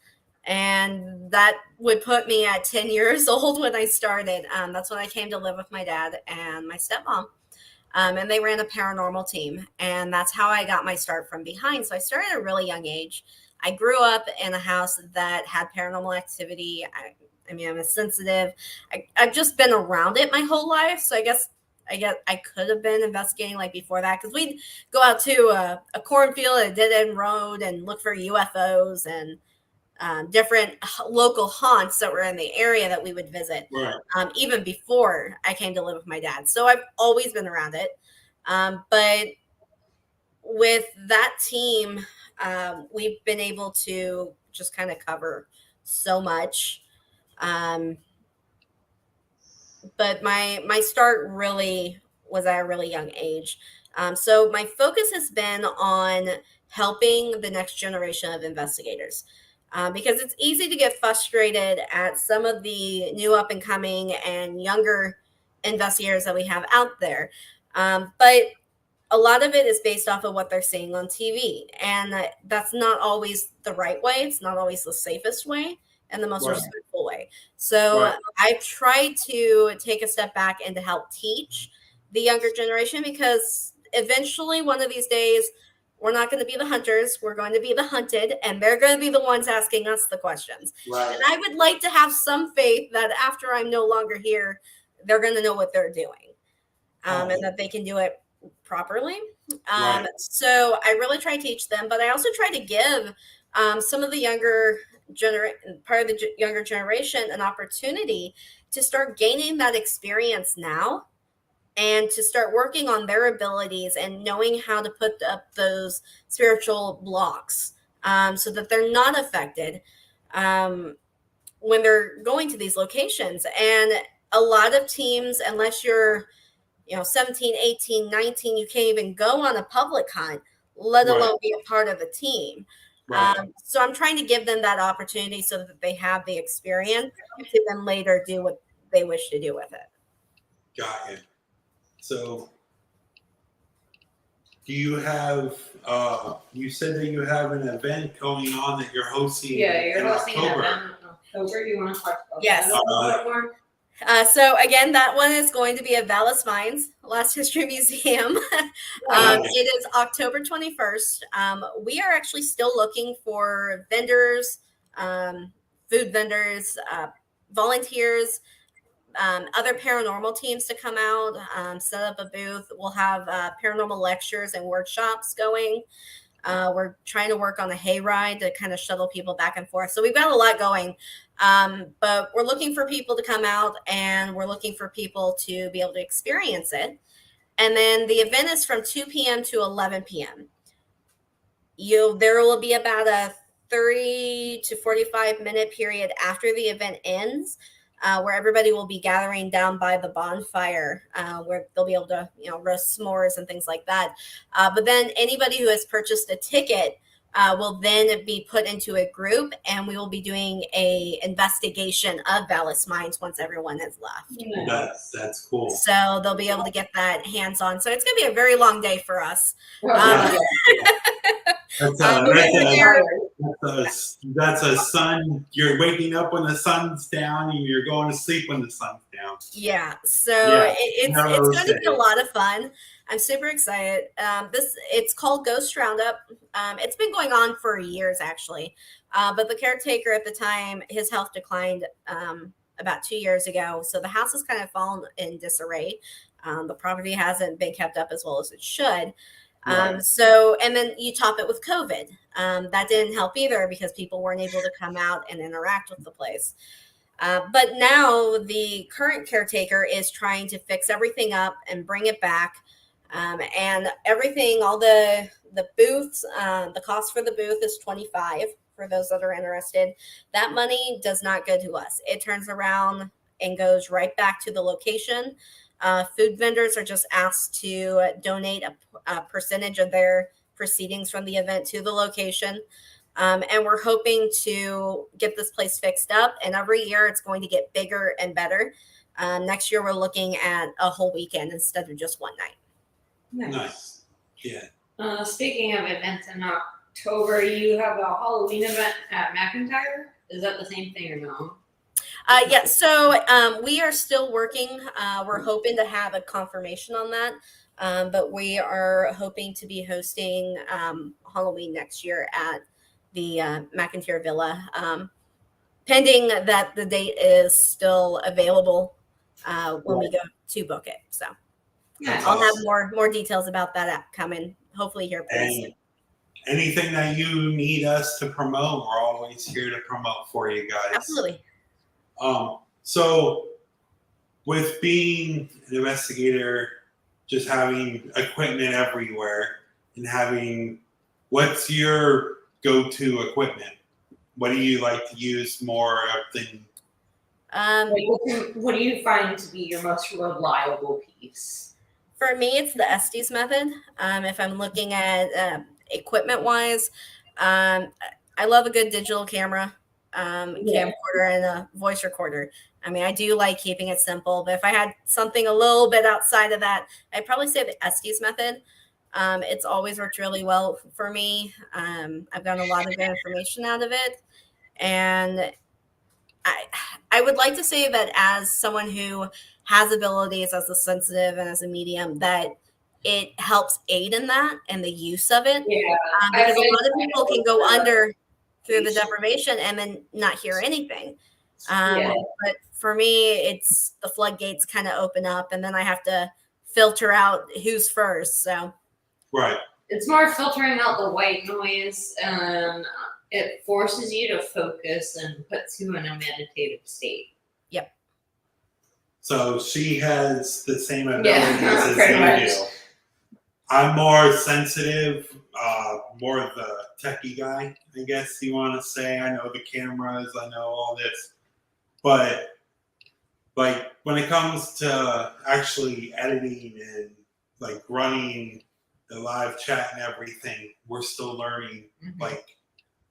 and that would put me at 10 years old when I started. That's when I came to live with my dad and my stepmom. And they ran a paranormal team, and that's how I got my start from behind. So I started at a really young age. I grew up in a house that had paranormal activity. I mean, I'm a sensitive. I've just been around it my whole life. So I guess I could have been investigating like before that, because we'd go out to a cornfield, a dead-end road, and look for UFOs and different local haunts that were in the area that we would visit, even before I came to live with my dad. So I've always been around it. But with that team, we've been able to just kind of cover so much. But my start really was at a really young age. So my focus has been on helping the next generation of investigators. Because it's easy to get frustrated at some of the new up and coming and younger investigators that we have out there. But a lot of it is based off of what they're seeing on TV. And that's not always the right way. It's not always the safest way and the most respectful way. So I've tried to take a step back and to help teach the younger generation, because eventually one of these days, we're not going to be the hunters. We're going to be the hunted, and they're going to be the ones asking us the questions. Right. And I would like to have some faith that after I'm no longer here, they're going to know what they're doing, and that they can do it properly. So I really try to teach them, but I also try to give some of the younger younger generation an opportunity to start gaining that experience now, and to start working on their abilities and knowing how to put up those spiritual blocks, so that they're not affected when they're going to these locations. And a lot of teams, unless you're 17, 18, 19, you can't even go on a public hunt, let alone be a part of a team. So I'm trying to give them that opportunity so that they have the experience to then later do what they wish to do with it. Got it. So do you have, you said that you have an event going on that you're hosting you're in hosting October. an event in October. You want to talk about that a little bit more? So again, that one is going to be at Vallis Mines, Lost History Museum. It is October 21st. We are actually still looking for vendors, food vendors, volunteers, other paranormal teams to come out, set up a booth. We'll have paranormal lectures and workshops going. We're trying to work on a hayride to kind of shuttle people back and forth. So we've got a lot going. But we're looking for people to come out, and we're looking for people to be able to experience it. And then the event is from 2 p.m. to 11 p.m. There will be about a 30 to 45-minute period after the event ends, where everybody will be gathering down by the bonfire, where they'll be able to, roast s'mores and things like that. But then anybody who has purchased a ticket will then be put into a group, and we will be doing a investigation of Vallis Mines once everyone has left. That's cool. So they'll be able to get that hands-on. So it's going to be a very long day for us. That's a sun. You're waking up when the sun's down, and you're going to sleep when the sun's down. Yeah, so it's going to be a lot of fun. I'm super excited. It's called Ghost Roundup. It's been going on for years, actually, but the caretaker at the time, his health declined about 2 years ago, so the house has kind of fallen in disarray. The property hasn't been kept up as well as it should. So, and then you top it with COVID. That didn't help either, because people weren't able to come out and interact with the place. But now the current caretaker is trying to fix everything up and bring it back. And everything, all the booths, the cost for the booth is $25 for those that are interested. That money does not go to us. It turns around and goes right back to the location. Food vendors are just asked to donate a percentage of their proceedings from the event to the location. And we're hoping to get this place fixed up. And every year it's going to get bigger and better. Next year, we're looking at a whole weekend instead of just one night. Nice. Yeah. Speaking of events in October, you have a Halloween event at McIntyre. Is that the same thing or no? Yeah, so we are still working. We're hoping to have a confirmation on that, but we are hoping to be hosting Halloween next year at the McIntyre Villa, pending that the date is still available when we go to book it. So I'll have more details about that coming, hopefully here pretty soon. Anything that you need us to promote, we're always here to promote for you guys. Absolutely. So with being an investigator, just having equipment everywhere and what's your go-to equipment? What do you like to use more than? What do you find to be your most reliable piece? For me, it's the Estes method. If I'm looking at equipment-wise, I love a good digital camera. Camcorder and a voice recorder. I mean, I do like keeping it simple, but if I had something a little bit outside of that, I'd probably say the Estes method. It's always worked really well for me. I've gotten a lot of good information out of it. And I would like to say that as someone who has abilities as a sensitive and as a medium, that it helps aid in that and the use of it. Because a lot of people can go under through the deprivation and then not hear anything. But for me, it's the floodgates kind of open up, and then I have to filter out who's first. So right, it's more filtering out the white noise. It forces you to focus and puts you in a meditative state. Yep. So she has the same abilities as you do. I'm more sensitive, more of the techie guy, I guess you want to say. I know the cameras, I know all this. But like when it comes to actually editing and like running the live chat and everything, we're still learning.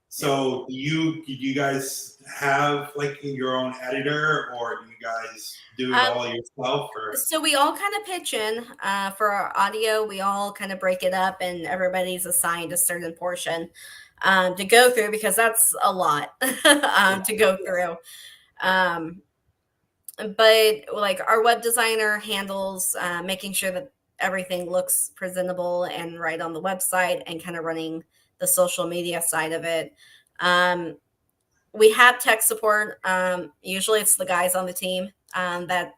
So do you guys have like your own editor, or do you guys do it all yourself? Or? So we all kind of pitch in for our audio. We all kind of break it up, and everybody's assigned a certain portion to go through, because that's a lot to go through. but like our web designer handles making sure that everything looks presentable and right on the website and kind of running the social media side of it. We have tech support. Usually it's the guys on the team that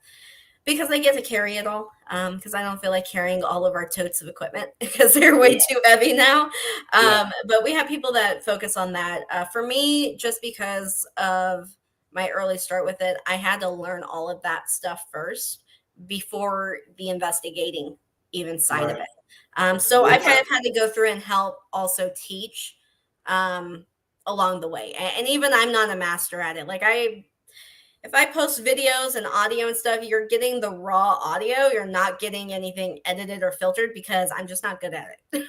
because they get to carry it all. Because I don't feel like carrying all of our totes of equipment because they're way too heavy now. But we have people that focus on that. For me, just because of my early start with it, I had to learn all of that stuff first before the investigating even side of it. So I kind of had to go through and help also teach along the way. And even I'm not a master at it. Like if I post videos and audio and stuff, you're getting the raw audio. You're not getting anything edited or filtered because I'm just not good at it.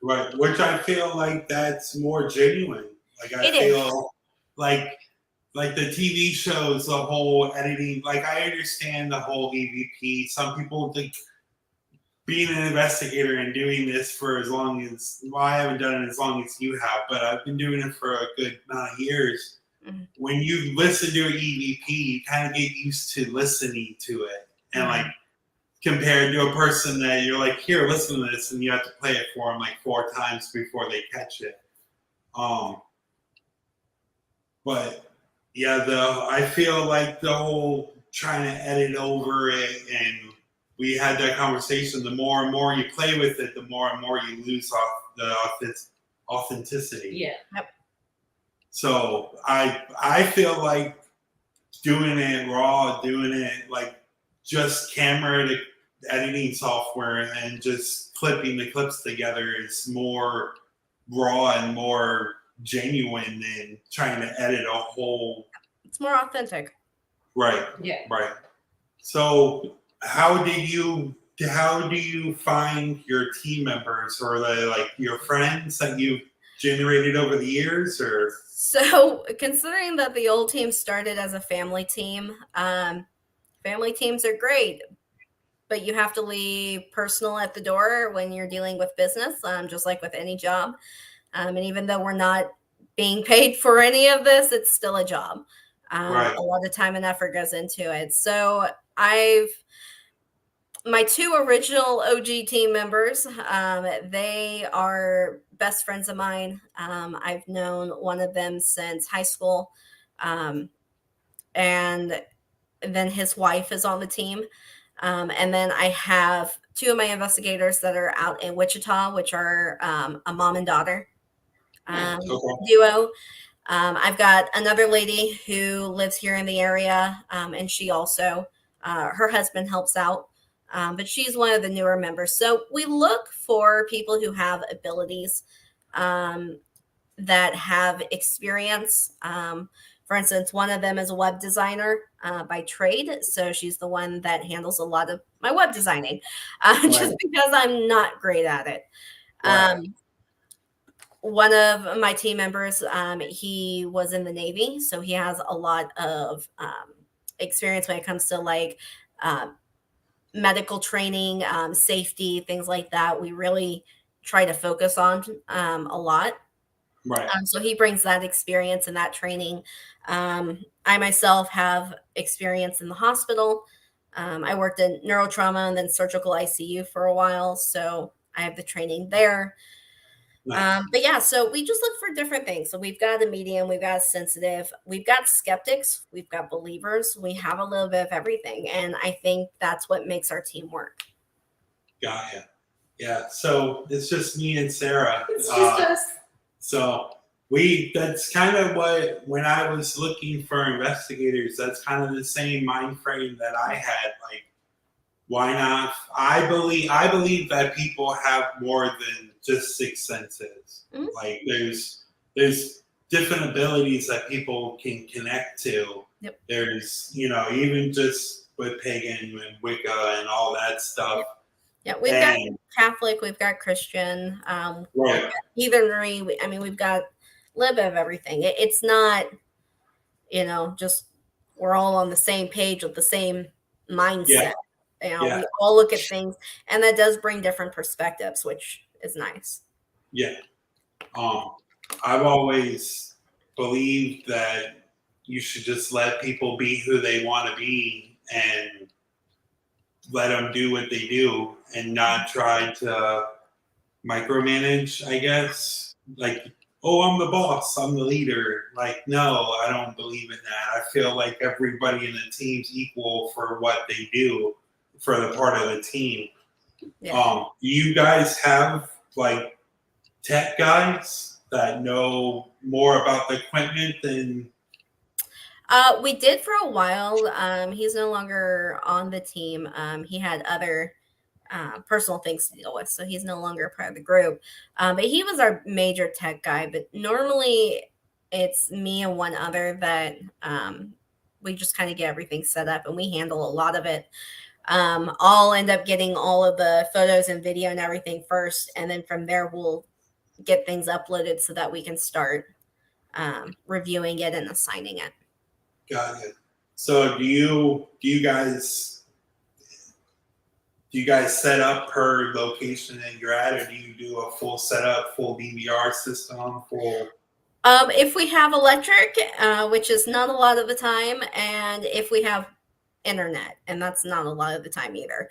Right, which I feel like that's more genuine. Like I It feel is. like the TV shows, the whole editing. Like I understand the whole EVP. Some people think being an investigator and doing this for as long as I haven't done it as long as you have, but I've been doing it for a good amount of years. Mm-hmm. When you listen to an EVP, you kind of get used to listening to it, and like compared to a person that you're like, here, listen to this, and you have to play it for them like 4 times before they catch it. But yeah, I feel like the whole trying to edit over it, and we had that conversation. The more and more you play with it, the more and more you lose off the authenticity. Yeah. Yep. So I feel like doing it raw, doing it like just camera editing software and just clipping the clips together is more raw and more genuine than trying to edit a whole. It's more authentic. Right. Yeah. Right. So how do you find your team members, or like your friends that you've generated over the years? Or So considering that the old team started as a family team, family teams are great, but you have to leave personal at the door when you're dealing with business, just like with any job. And even though we're not being paid for any of this, it's still a job. Right. A lot of time and effort goes into it. So my 2 original OG team members, they are best friends of mine. I've known one of them since high school. And then his wife is on the team. And then I have 2 of my investigators that are out in Wichita, which are a mom and daughter duo. I've got another lady who lives here in the area, and she also, her husband helps out, but she's one of the newer members. So we look for people who have abilities that have experience. For instance, one of them is a web designer by trade. So she's the one that handles a lot of my web designing, just because I'm not great at it. One of my team members, he was in the Navy, so he has a lot of experience when it comes to like medical training, safety, things like that. We really try to focus on a lot. Right. So he brings that experience and that training. I myself have experience in the hospital. I worked in neurotrauma and then surgical ICU for a while, so I have the training there. Nice. But yeah, so we just look for different things. So we've got a medium, we've got a sensitive, we've got skeptics, we've got believers. We have a little bit of everything, and I think that's what makes our team work. Got ya. Yeah. So it's just me and Sarah. It's just us. So that's kind of what, when I was looking for investigators, that's kind of the same mind frame that I had. Like, why not? I believe that people have more than just 6 senses. Mm-hmm. Like there's different abilities that people can connect to. Yep. There's, even just with pagan and Wicca and all that stuff. Yeah, we've got Catholic, we've got Christian, Right. heathenry. We've got a little bit of everything. It's not, just we're all on the same page with the same mindset. Yeah. We all look at things, and that does bring different perspectives, which is nice. Yeah. I've always believed that you should just let people be who they want to be, and let them do what they do and not try to micromanage, I guess. Like, oh, I'm the boss, I'm the leader. Like, no, I don't believe in that. I feel like everybody in the team's equal for what they do for the part of the team. Yeah. Do you guys have like tech guys that know more about the equipment than? We did for a while. He's no longer on the team. He had other personal things to deal with, so he's no longer part of the group. But he was our major tech guy. But normally, it's me and one other that we just kind of get everything set up, and we handle a lot of it. I'll end up getting all of the photos and video and everything first, and then from there we'll get things uploaded so that we can start reviewing it and assigning it. Got it. So do you guys set up per location that you're at, or do you do a full setup, full DVR system, full? If we have electric, which is not a lot of the time, and if we have internet, and that's not a lot of the time either.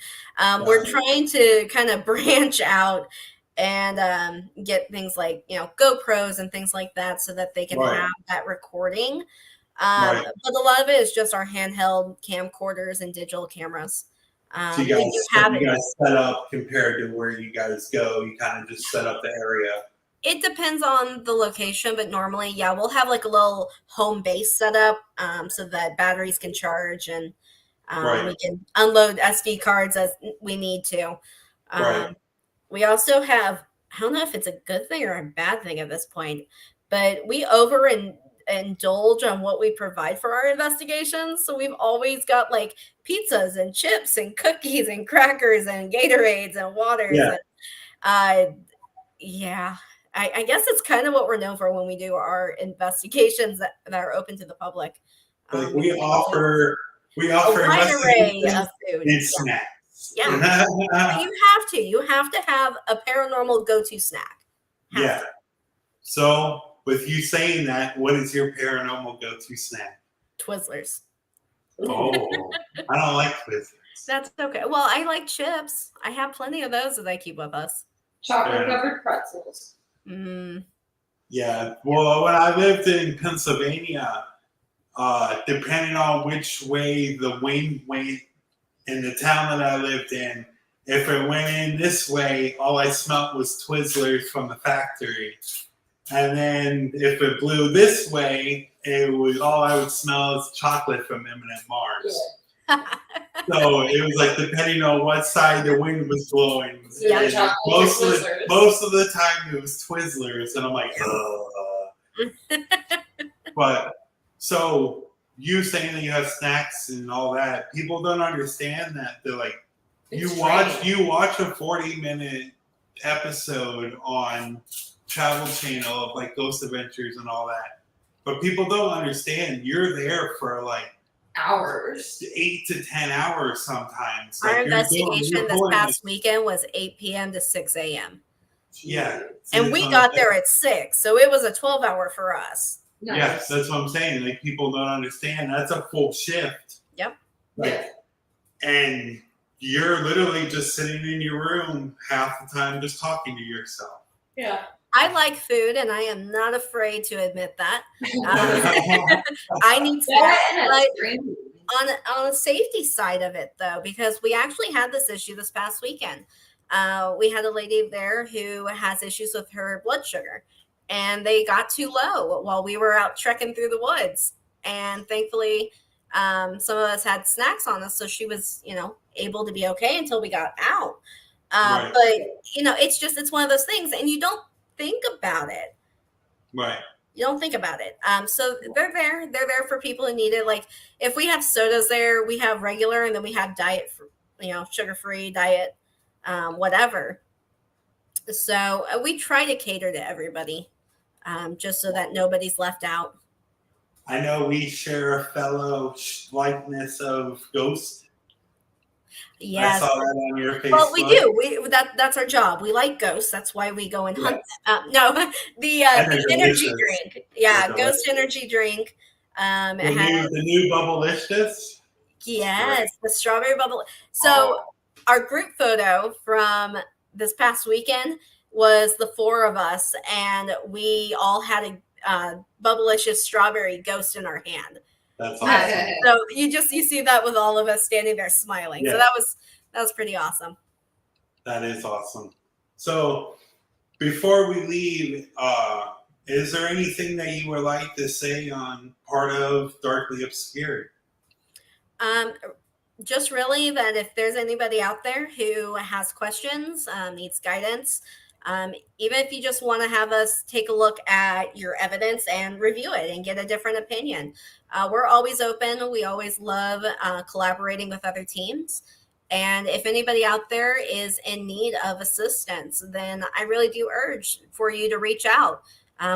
We're trying to kind of branch out and get things like, GoPros and things like that so that they can have that recording. But a lot of it is just our handheld camcorders and digital cameras. So you guys set up compared to where you guys go. You kind of just set up the area. It depends on the location, but normally, yeah, we'll have like a little home base set up so that batteries can charge and we can unload SD cards as we need to. We also have, I don't know if it's a good thing or a bad thing at this point, but we indulge on what we provide for our investigations. So we've always got like pizzas and chips and cookies and crackers and Gatorades and waters. Yeah. I guess it's kind of what we're known for when we do our investigations that are open to the public. Like we offer a wide array of food and snacks. Yeah. You have to have a paranormal go-to snack. Yeah. So with you saying that, what is your paranormal go-to snack? Twizzlers. Oh, I don't like Twizzlers. That's okay. Well, I like chips. I have plenty of those that I keep with us. Chocolate-covered pretzels. Yeah. Well, when I lived in Pennsylvania, depending on which way the wind went in the town that I lived in, if it went in this way, all I smelt was Twizzlers from the factory. And then if it blew this way, it was all I would smell is chocolate from M&M Mars. Yeah. So it was like depending on what side the wind was blowing. Yeah, most of the time it was Twizzlers, and I'm like, But so you saying that you have snacks and all that, people don't understand that. They're like, you watch a 40-minute episode on Travel Channel of like Ghost Adventures and all that, but people don't understand you're there for like hours, 8 to 10 hours sometimes. Our like investigation this past weekend was 8 p.m. to 6 a.m. Yeah, and we got there at 6, so it was a 12-hour for us. Nice. Yes, that's what I'm saying. Like people don't understand that's a full shift. Yep. And you're literally just sitting in your room half the time, just talking to yourself. Yeah. I like food, and I am not afraid to admit that. I need to. On a safety side of it, though, because we actually had this issue this past weekend. We had a lady there who has issues with her blood sugar, and they got too low while we were out trekking through the woods. And thankfully, some of us had snacks on us, so she was, able to be okay until we got out. But it's one of those things, and you don't think about it. Right. You don't think about it. So they're there. They're there for people who need it. Like if we have sodas there, we have regular, and then we have diet, sugar-free diet, whatever. So we try to cater to everybody, just so that nobody's left out. I know we share a fellow likeness of Ghost. Yes. I saw that on your Facebook. Well, we do. That's our job. We like ghosts. That's why we go and hunt. The energy drink. Yeah, Ghost energy drink. The new Bubblicious. Yes, the strawberry bubble. So our group photo from this past weekend was the four of us, and we all had a bubblicious strawberry ghost in our hand. That's awesome. So you see that with all of us standing there smiling. Yeah. So that was pretty awesome. That is awesome. So before we leave, is there anything that you would like to say on part of Darkly Obscured? Just really that if there's anybody out there who has questions, needs guidance, even if you just want to have us take a look at your evidence and review it and get a different opinion, we're always open. We always love collaborating with other teams. And if anybody out there is in need of assistance, then I really do urge for you to reach out,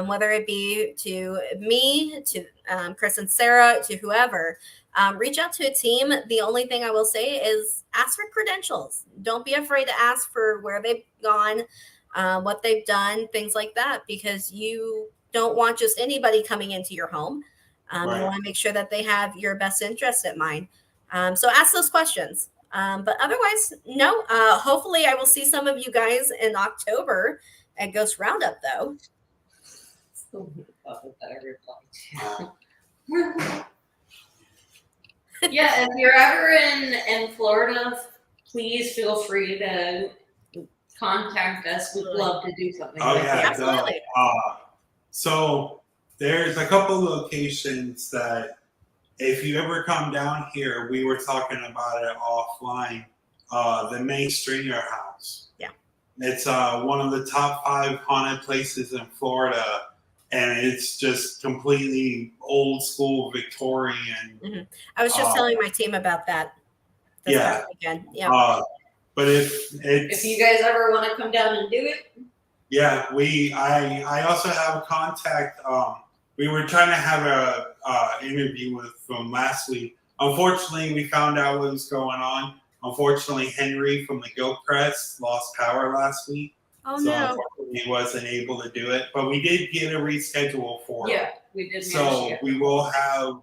whether it be to me, to Chris and Sarah, to whoever. Reach out to a team. The only thing I will say is ask for credentials. Don't be afraid to ask for where they've gone, what they've done, things like that, because you don't want just anybody coming into your home. Right. You want to make sure that they have your best interest at mind. So ask those questions. But otherwise, no. Hopefully, I will see some of you guys in October at Ghost Roundup, though. So many questions that I replied to. Yeah, if you're ever in Florida, please feel free to contact us. We'd love to do something. Oh, like yeah. that. Absolutely. So there's a couple locations that if you ever come down here, we were talking about it offline, the May Stringer House. Yeah. It's one of the top 5 haunted places in Florida. And it's just completely old school Victorian. Mm-hmm. I was just telling my team about that. This past weekend. Yeah. But if you guys ever want to come down and do it, yeah, I also have a contact. We were trying to have a interview with from last week. Unfortunately, we found out what was going on. Unfortunately, Henry from the Gilcrest lost power last week. Oh, so no. unfortunately, he wasn't able to do it. But we did get a reschedule for it. yeah, we did. So we will have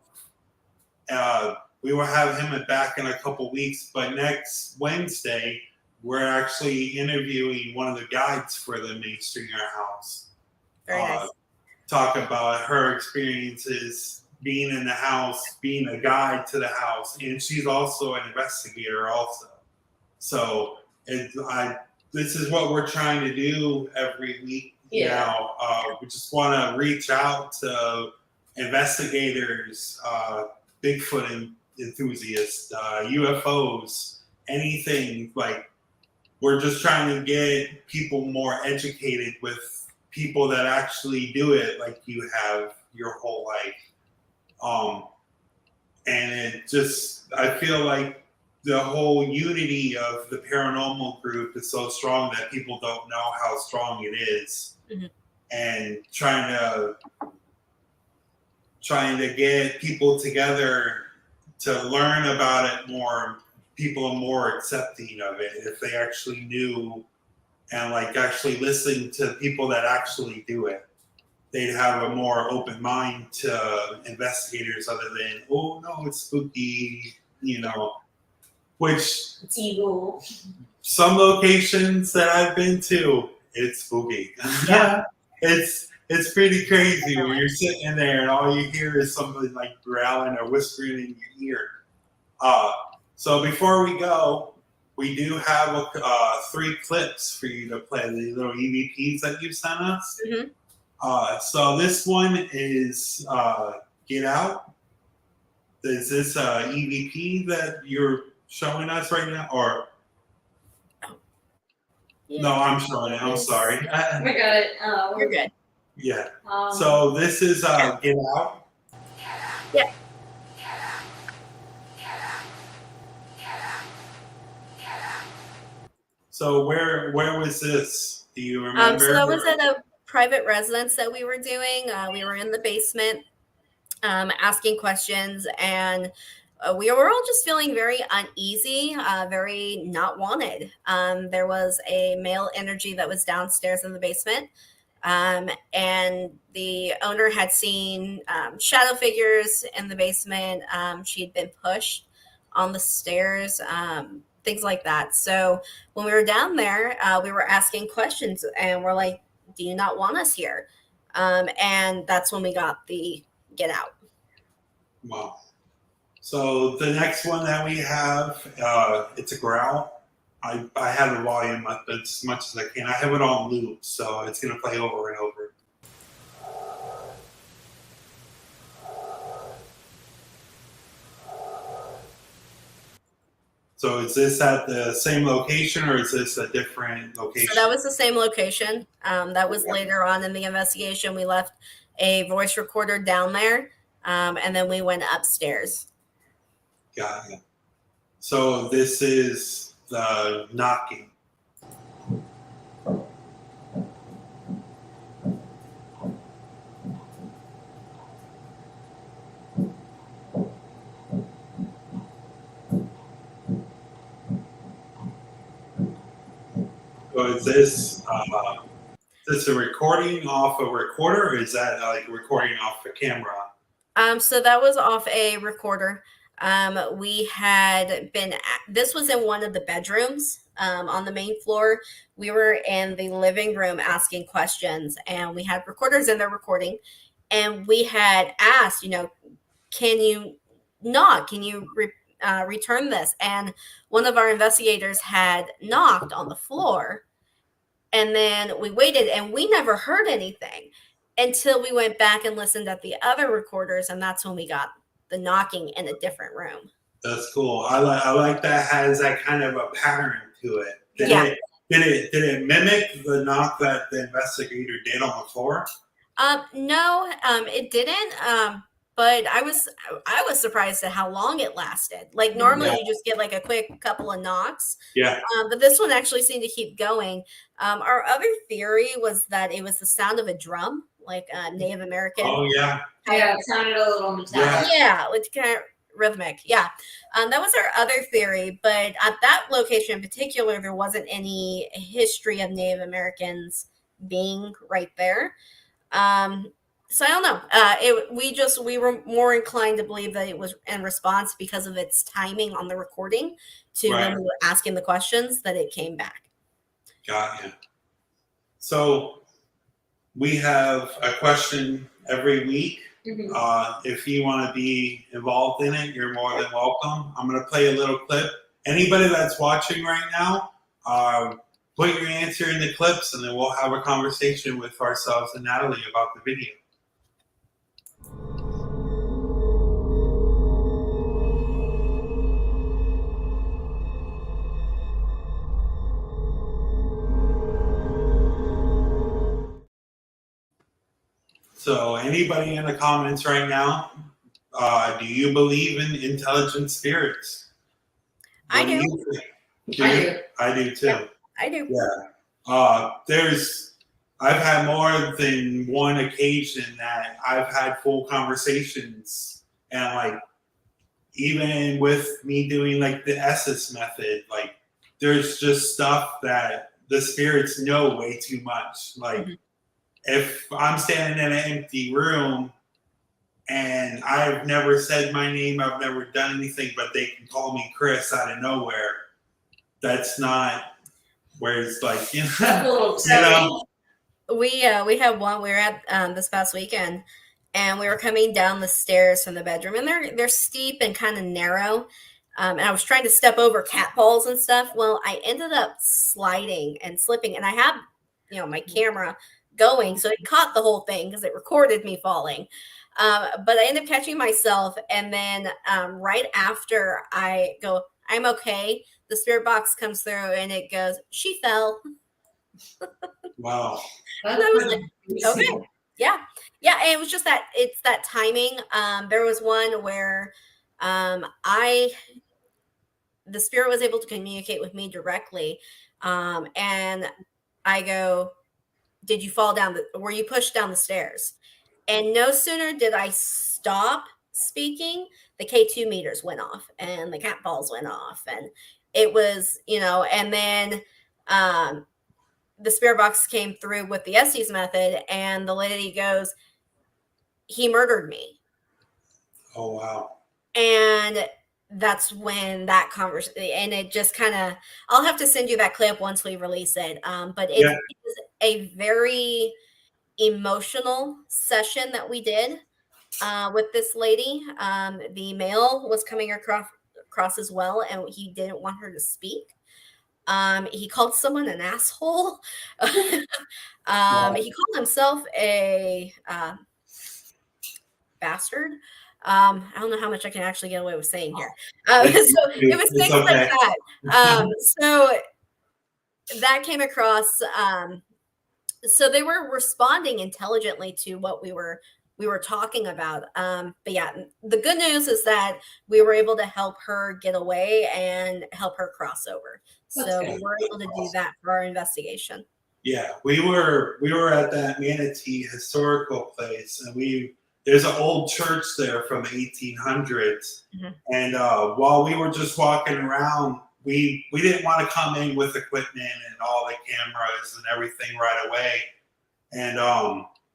him back in a couple weeks. But next Wednesday, we're actually interviewing one of the guides for the May Stringer House. Very nice. Talk about her experiences being in the house, being a guide to the house, and she's also an investigator also. So this is what we're trying to do every week now. We just want to reach out to investigators, Bigfoot enthusiasts, UFOs, anything. Like, we're just trying to get people more educated with people that actually do it like you have your whole life. And it just, I feel like the whole unity of the paranormal group is so strong that people don't know how strong it is. Mm-hmm. And trying to get people together to learn about it more, people are more accepting of it if they actually knew and like actually listening to people that actually do it. They'd have a more open mind to investigators other than, oh no, it's spooky, which it's evil. Some locations that I've been to, it's spooky. Yeah. It's pretty crazy when you're sitting in there and all you hear is somebody like growling or whispering in your ear. So before we go, we do have 3 clips for you to play, the little EVPs that you sent us. Mm-hmm. So this one is Get Out. Is this EVP that you're showing us right now? Or Yeah. no, I'm showing it. I'm sorry. We got it. You're good. Yeah. So this is Get Out. Yeah. So where was this? Do you remember? So that was at a private residence that we were doing. We were in the basement asking questions, and we were all just feeling very uneasy, very not wanted. There was a male energy that was downstairs in the basement, and the owner had seen shadow figures in the basement. She'd been pushed on the stairs, things like that. So when we were down there, we were asking questions, and we're like, "Do you not want us here?" And that's when we got the get out. Wow. So the next one that we have, it's a growl. I have the volume up as much as I can. I have it on loop, so it's going to play over and over. So is this at the same location, or is this a different location? So that was the same location. That was later on in the investigation. We left a voice recorder down there, and then we went upstairs. Got it. So this is the knocking. So is this a recording off a recorder, or is that like recording off a camera? So that was off a recorder. We had been, this was in one of the bedrooms on the main floor. We were in the living room asking questions, and we had recorders in there recording. And we had asked, can you knock? Can you return this? And one of our investigators had knocked on the floor. And then we waited, and we never heard anything until we went back and listened at the other recorders, and that's when we got the knocking in a different room. That's cool. I like that has that kind of a pattern to it. Yeah. Did it mimic the knock that the investigator did on the floor? No, it didn't. But I was surprised at how long it lasted. Like normally you just get like a quick couple of knocks. Yeah. But this one actually seemed to keep going. Our other theory was that it was the sound of a drum, like Native American. Oh yeah. Yeah, it sounded a little metallic. Yeah, it's kind of rhythmic. Yeah. That was our other theory. But at that location in particular, there wasn't any history of Native Americans being right there. So I don't know. We were more inclined to believe that it was in response because of its timing on the recording to when we were asking the questions that it came back. Got you. So we have a question every week. Mm-hmm. If you want to be involved in it, you're more than welcome. I'm going to play a little clip. Anybody that's watching right now, put your answer in the clips, and then we'll have a conversation with ourselves and Natalie about the video. So anybody in the comments right now, do you believe in intelligent spirits? I do. I do too. Yeah, I do. Yeah. I've had more than one occasion that I've had full conversations, and like even with me doing like the Esses method, like there's just stuff that the spirits know way too much. Like if I'm standing in an empty room and I've never said my name, I've never done anything, but they can call me Chris out of nowhere. That's not where it's like, you know. We had one. We were at this past weekend, and we were coming down the stairs from the bedroom, and they're steep and kind of narrow. And I was trying to step over cat balls and stuff. Well, I ended up sliding and slipping, and I had, my camera going, so it caught the whole thing because it recorded me falling. But I ended up catching myself, and then right after I go, I'm okay, the spirit box comes through, and it goes, she fell. Wow. And I was like, okay. Yeah. And it was just it's that timing. There was one where the spirit was able to communicate with me directly. And I go, did you fall down? Were you pushed down the stairs? And no sooner did I stop speaking, the K2 meters went off and the cat balls went off. And it was, and then the spirit box came through with the Estes method, and the lady goes, he murdered me. Oh, wow. And that's when that conversation, and it just kind of, I'll have to send you that clip once we release it. But it Yeah. is a very emotional session that we did with this lady. The male was coming across as well, and he didn't want her to speak. He called someone an asshole. He called himself a bastard. I don't know how much I can actually get away with saying here. So it was It's things like okay. that. So that came across. So they were responding intelligently to what we were talking about. But yeah, the good news is that we were able to help her get away and help her cross over. So we were able to do that for our investigation. Yeah, we were at that Manatee historical place, and there's an old church there from the 1800s. Mhm. And while we were just walking around, we didn't want to come in with equipment and all the cameras and everything right away. And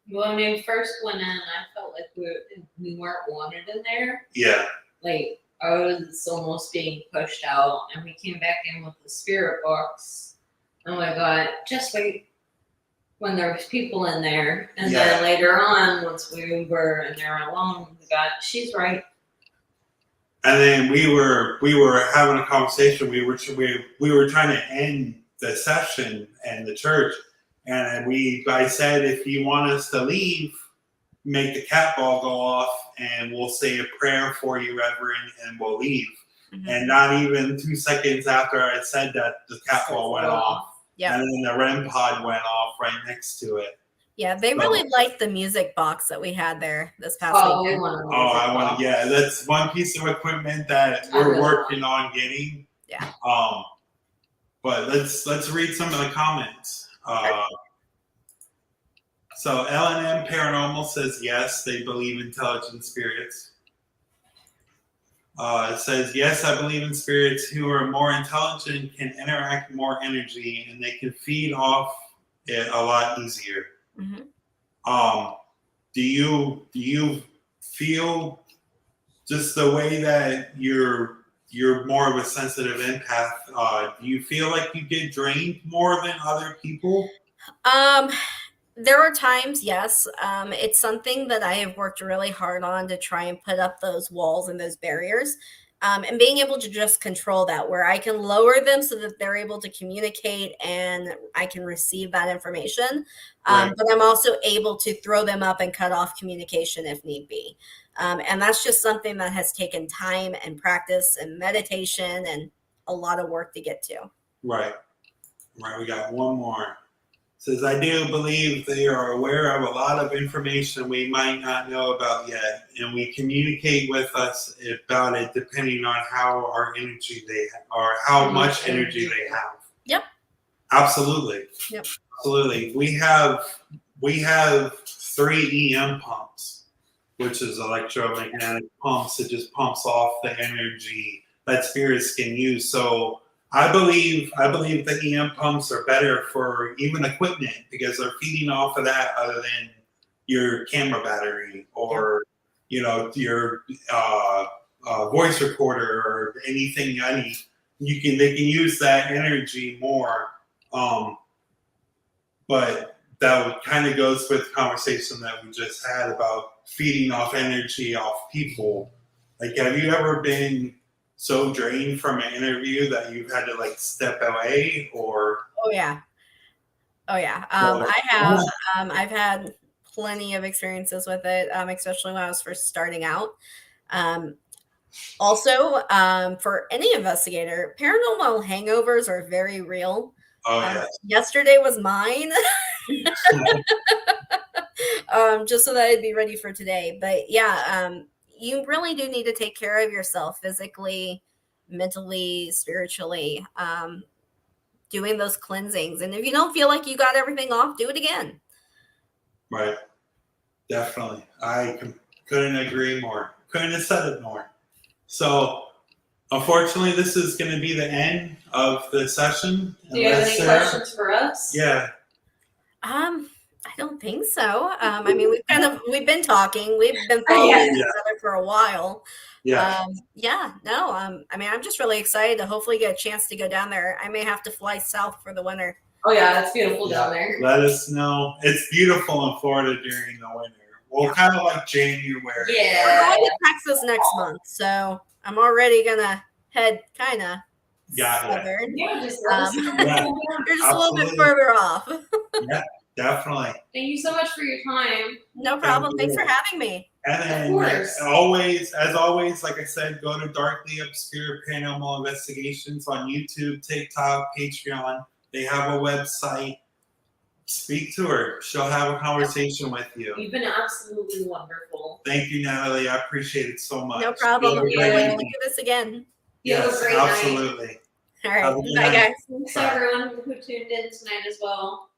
When we first went in, I felt like we weren't wanted in there. yeah, Like I was almost being pushed out, and we came back in with the spirit box. Oh my god! Just wait when there was people in there, and Yeah. then later on, once we were in there alone, we got she's right. and then we were having a conversation. We were trying to end the session and the church, and I said, if you want us to leave, make the cat ball go off, and we'll say a prayer for you, Reverend, and we'll leave. Mhm. And not even 2 seconds after I said that, the cat ball went off. Yep. And then the REM pod went off right next to it. Yeah, they really liked the music box that we had there this past weekend. That's one piece of equipment that we're working on getting. Yeah. But let's read some of the comments. So L&M Paranormal says yes, they believe intelligent spirits. It says, yes, I believe in spirits who are more intelligent, can interact more energy, and they can feed off it a lot easier. Mm-hmm. Do you feel just the way that you're more of a sensitive empath? Do you feel like you get drained more than other people? There are times, yes. It's something that I have worked really hard on to try and put up those walls and those barriers, and being able to just control that, where I can lower them so that they're able to communicate and I can receive that information. Right. But I'm also able to throw them up and cut off communication if need be. And that's just something that has taken time and practice and meditation and a lot of work to get to. Right. We got one more. Says, I do believe they are aware of a lot of information we might not know about yet, and we communicate with us about it depending on how our energy or how much energy they have. Yep. Absolutely. Yep. Absolutely. We have 3 EM pumps, which is electromagnetic pumps. It just pumps off the energy that spirits can use. So I believe the EM pumps are better for even equipment because they're feeding off of that other than your camera battery or your voice recorder or anything. They can use that energy more. But that kind of goes with the conversation that we just had about feeding off energy off people. Like, have you ever been so drained from an interview that you've had to step away or? Oh yeah. I have. I've had plenty of experiences with it, especially when I was first starting out. Also, for any investigator, paranormal hangovers are very real. Oh yeah. Yesterday was mine. Just so that I'd be ready for today. But yeah, you really do need to take care of yourself physically, mentally, spiritually, doing those cleansings. And if you don't feel like you got everything off, do it again. Right. Definitely. I couldn't agree more. Couldn't have said it more. So, unfortunately, this is going to be the end of the session. Do you have any questions for us? Yeah. I don't think so. I mean, we've been talking. We've been following each other for a while. Yeah. I mean, I'm just really excited to hopefully get a chance to go down there. I may have to fly south for the winter. Oh yeah, it's beautiful down there. Let us know. It's beautiful in Florida during the winter. Well, kind of like January. Yeah. We're going to Texas next month, so I'm already gonna head kind of southern. Yeah, just let us know. You're just a little bit Absolutely. further off. Yeah, definitely. Thank you so much for your time. No problem. Thanks for having me. And then, course. as always, like I said, go to Darkly Obscure Paranormal Investigations on YouTube, TikTok, Patreon. They have a website. Speak to her. She'll have a conversation with you. You've been absolutely wonderful. Thank you, Natalie. I appreciate it so much. No problem. You have a I'm great going to evening. look at this again. You have a Yes, great night. absolutely. All Have a right. good Bye, night. guys. Thanks Bye. everyone who tuned in tonight as well.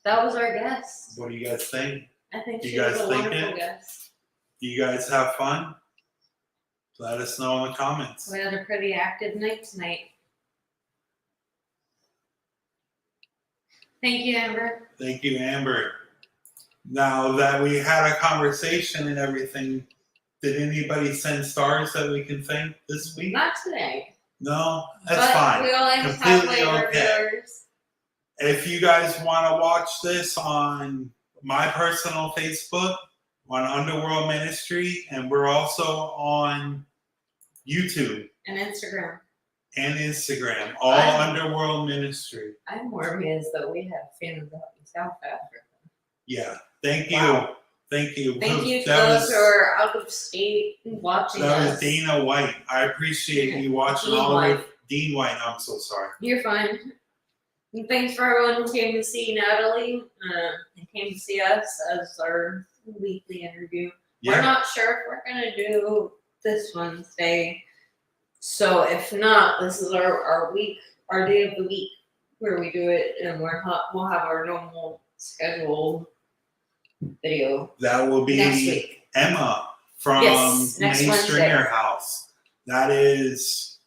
That was our guest. What do you guys think? I think You she was guys a think wonderful it? guest. Do you guys have fun? Let us know in the comments. We had a pretty active night tonight. Thank you, Amber. Thank you, Amber. Now that we had a conversation and everything, did anybody send stars that we can thank this week? Not today. No? That's but fine. We always have Completely like our okay. viewers. If you guys want to watch this on my personal Facebook, on Underworld Ministry, and we're also on YouTube And Instagram. and Instagram, all Underworld Ministry. I'm more amazed that we have fans out in South Africa. Yeah. Thank you. Wow. Thank you. Thank you to That those was- who are out of state watching That us. was Dana White. I appreciate you watching Dean all of White. it. Dean White, I'm so sorry. You're fine. And thanks for everyone who came to see Natalie and came to see us as our weekly interview. We're Yeah. not sure if we're gonna do this Wednesday. So if not, this is our day of the week where we do it, and we'll have our normal scheduled video That will be next week. Emma from Yes, next Main Wednesday. Stringer House. That is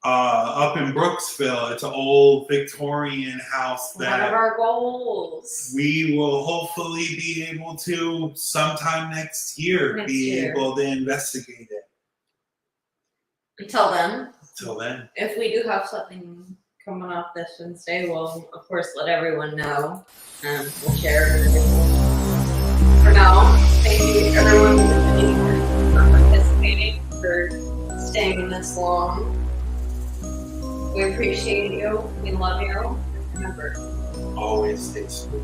up in Brooksville. It's an old Victorian house One of that our goals. we will hopefully be able to sometime next year able to investigate it. Until then, Till then, if we do have something coming up this Wednesday, we'll of course let everyone know and we'll share everything. For now, thank you everyone for participating, for staying this long. We appreciate you. We love you. Remember, always stay smooth.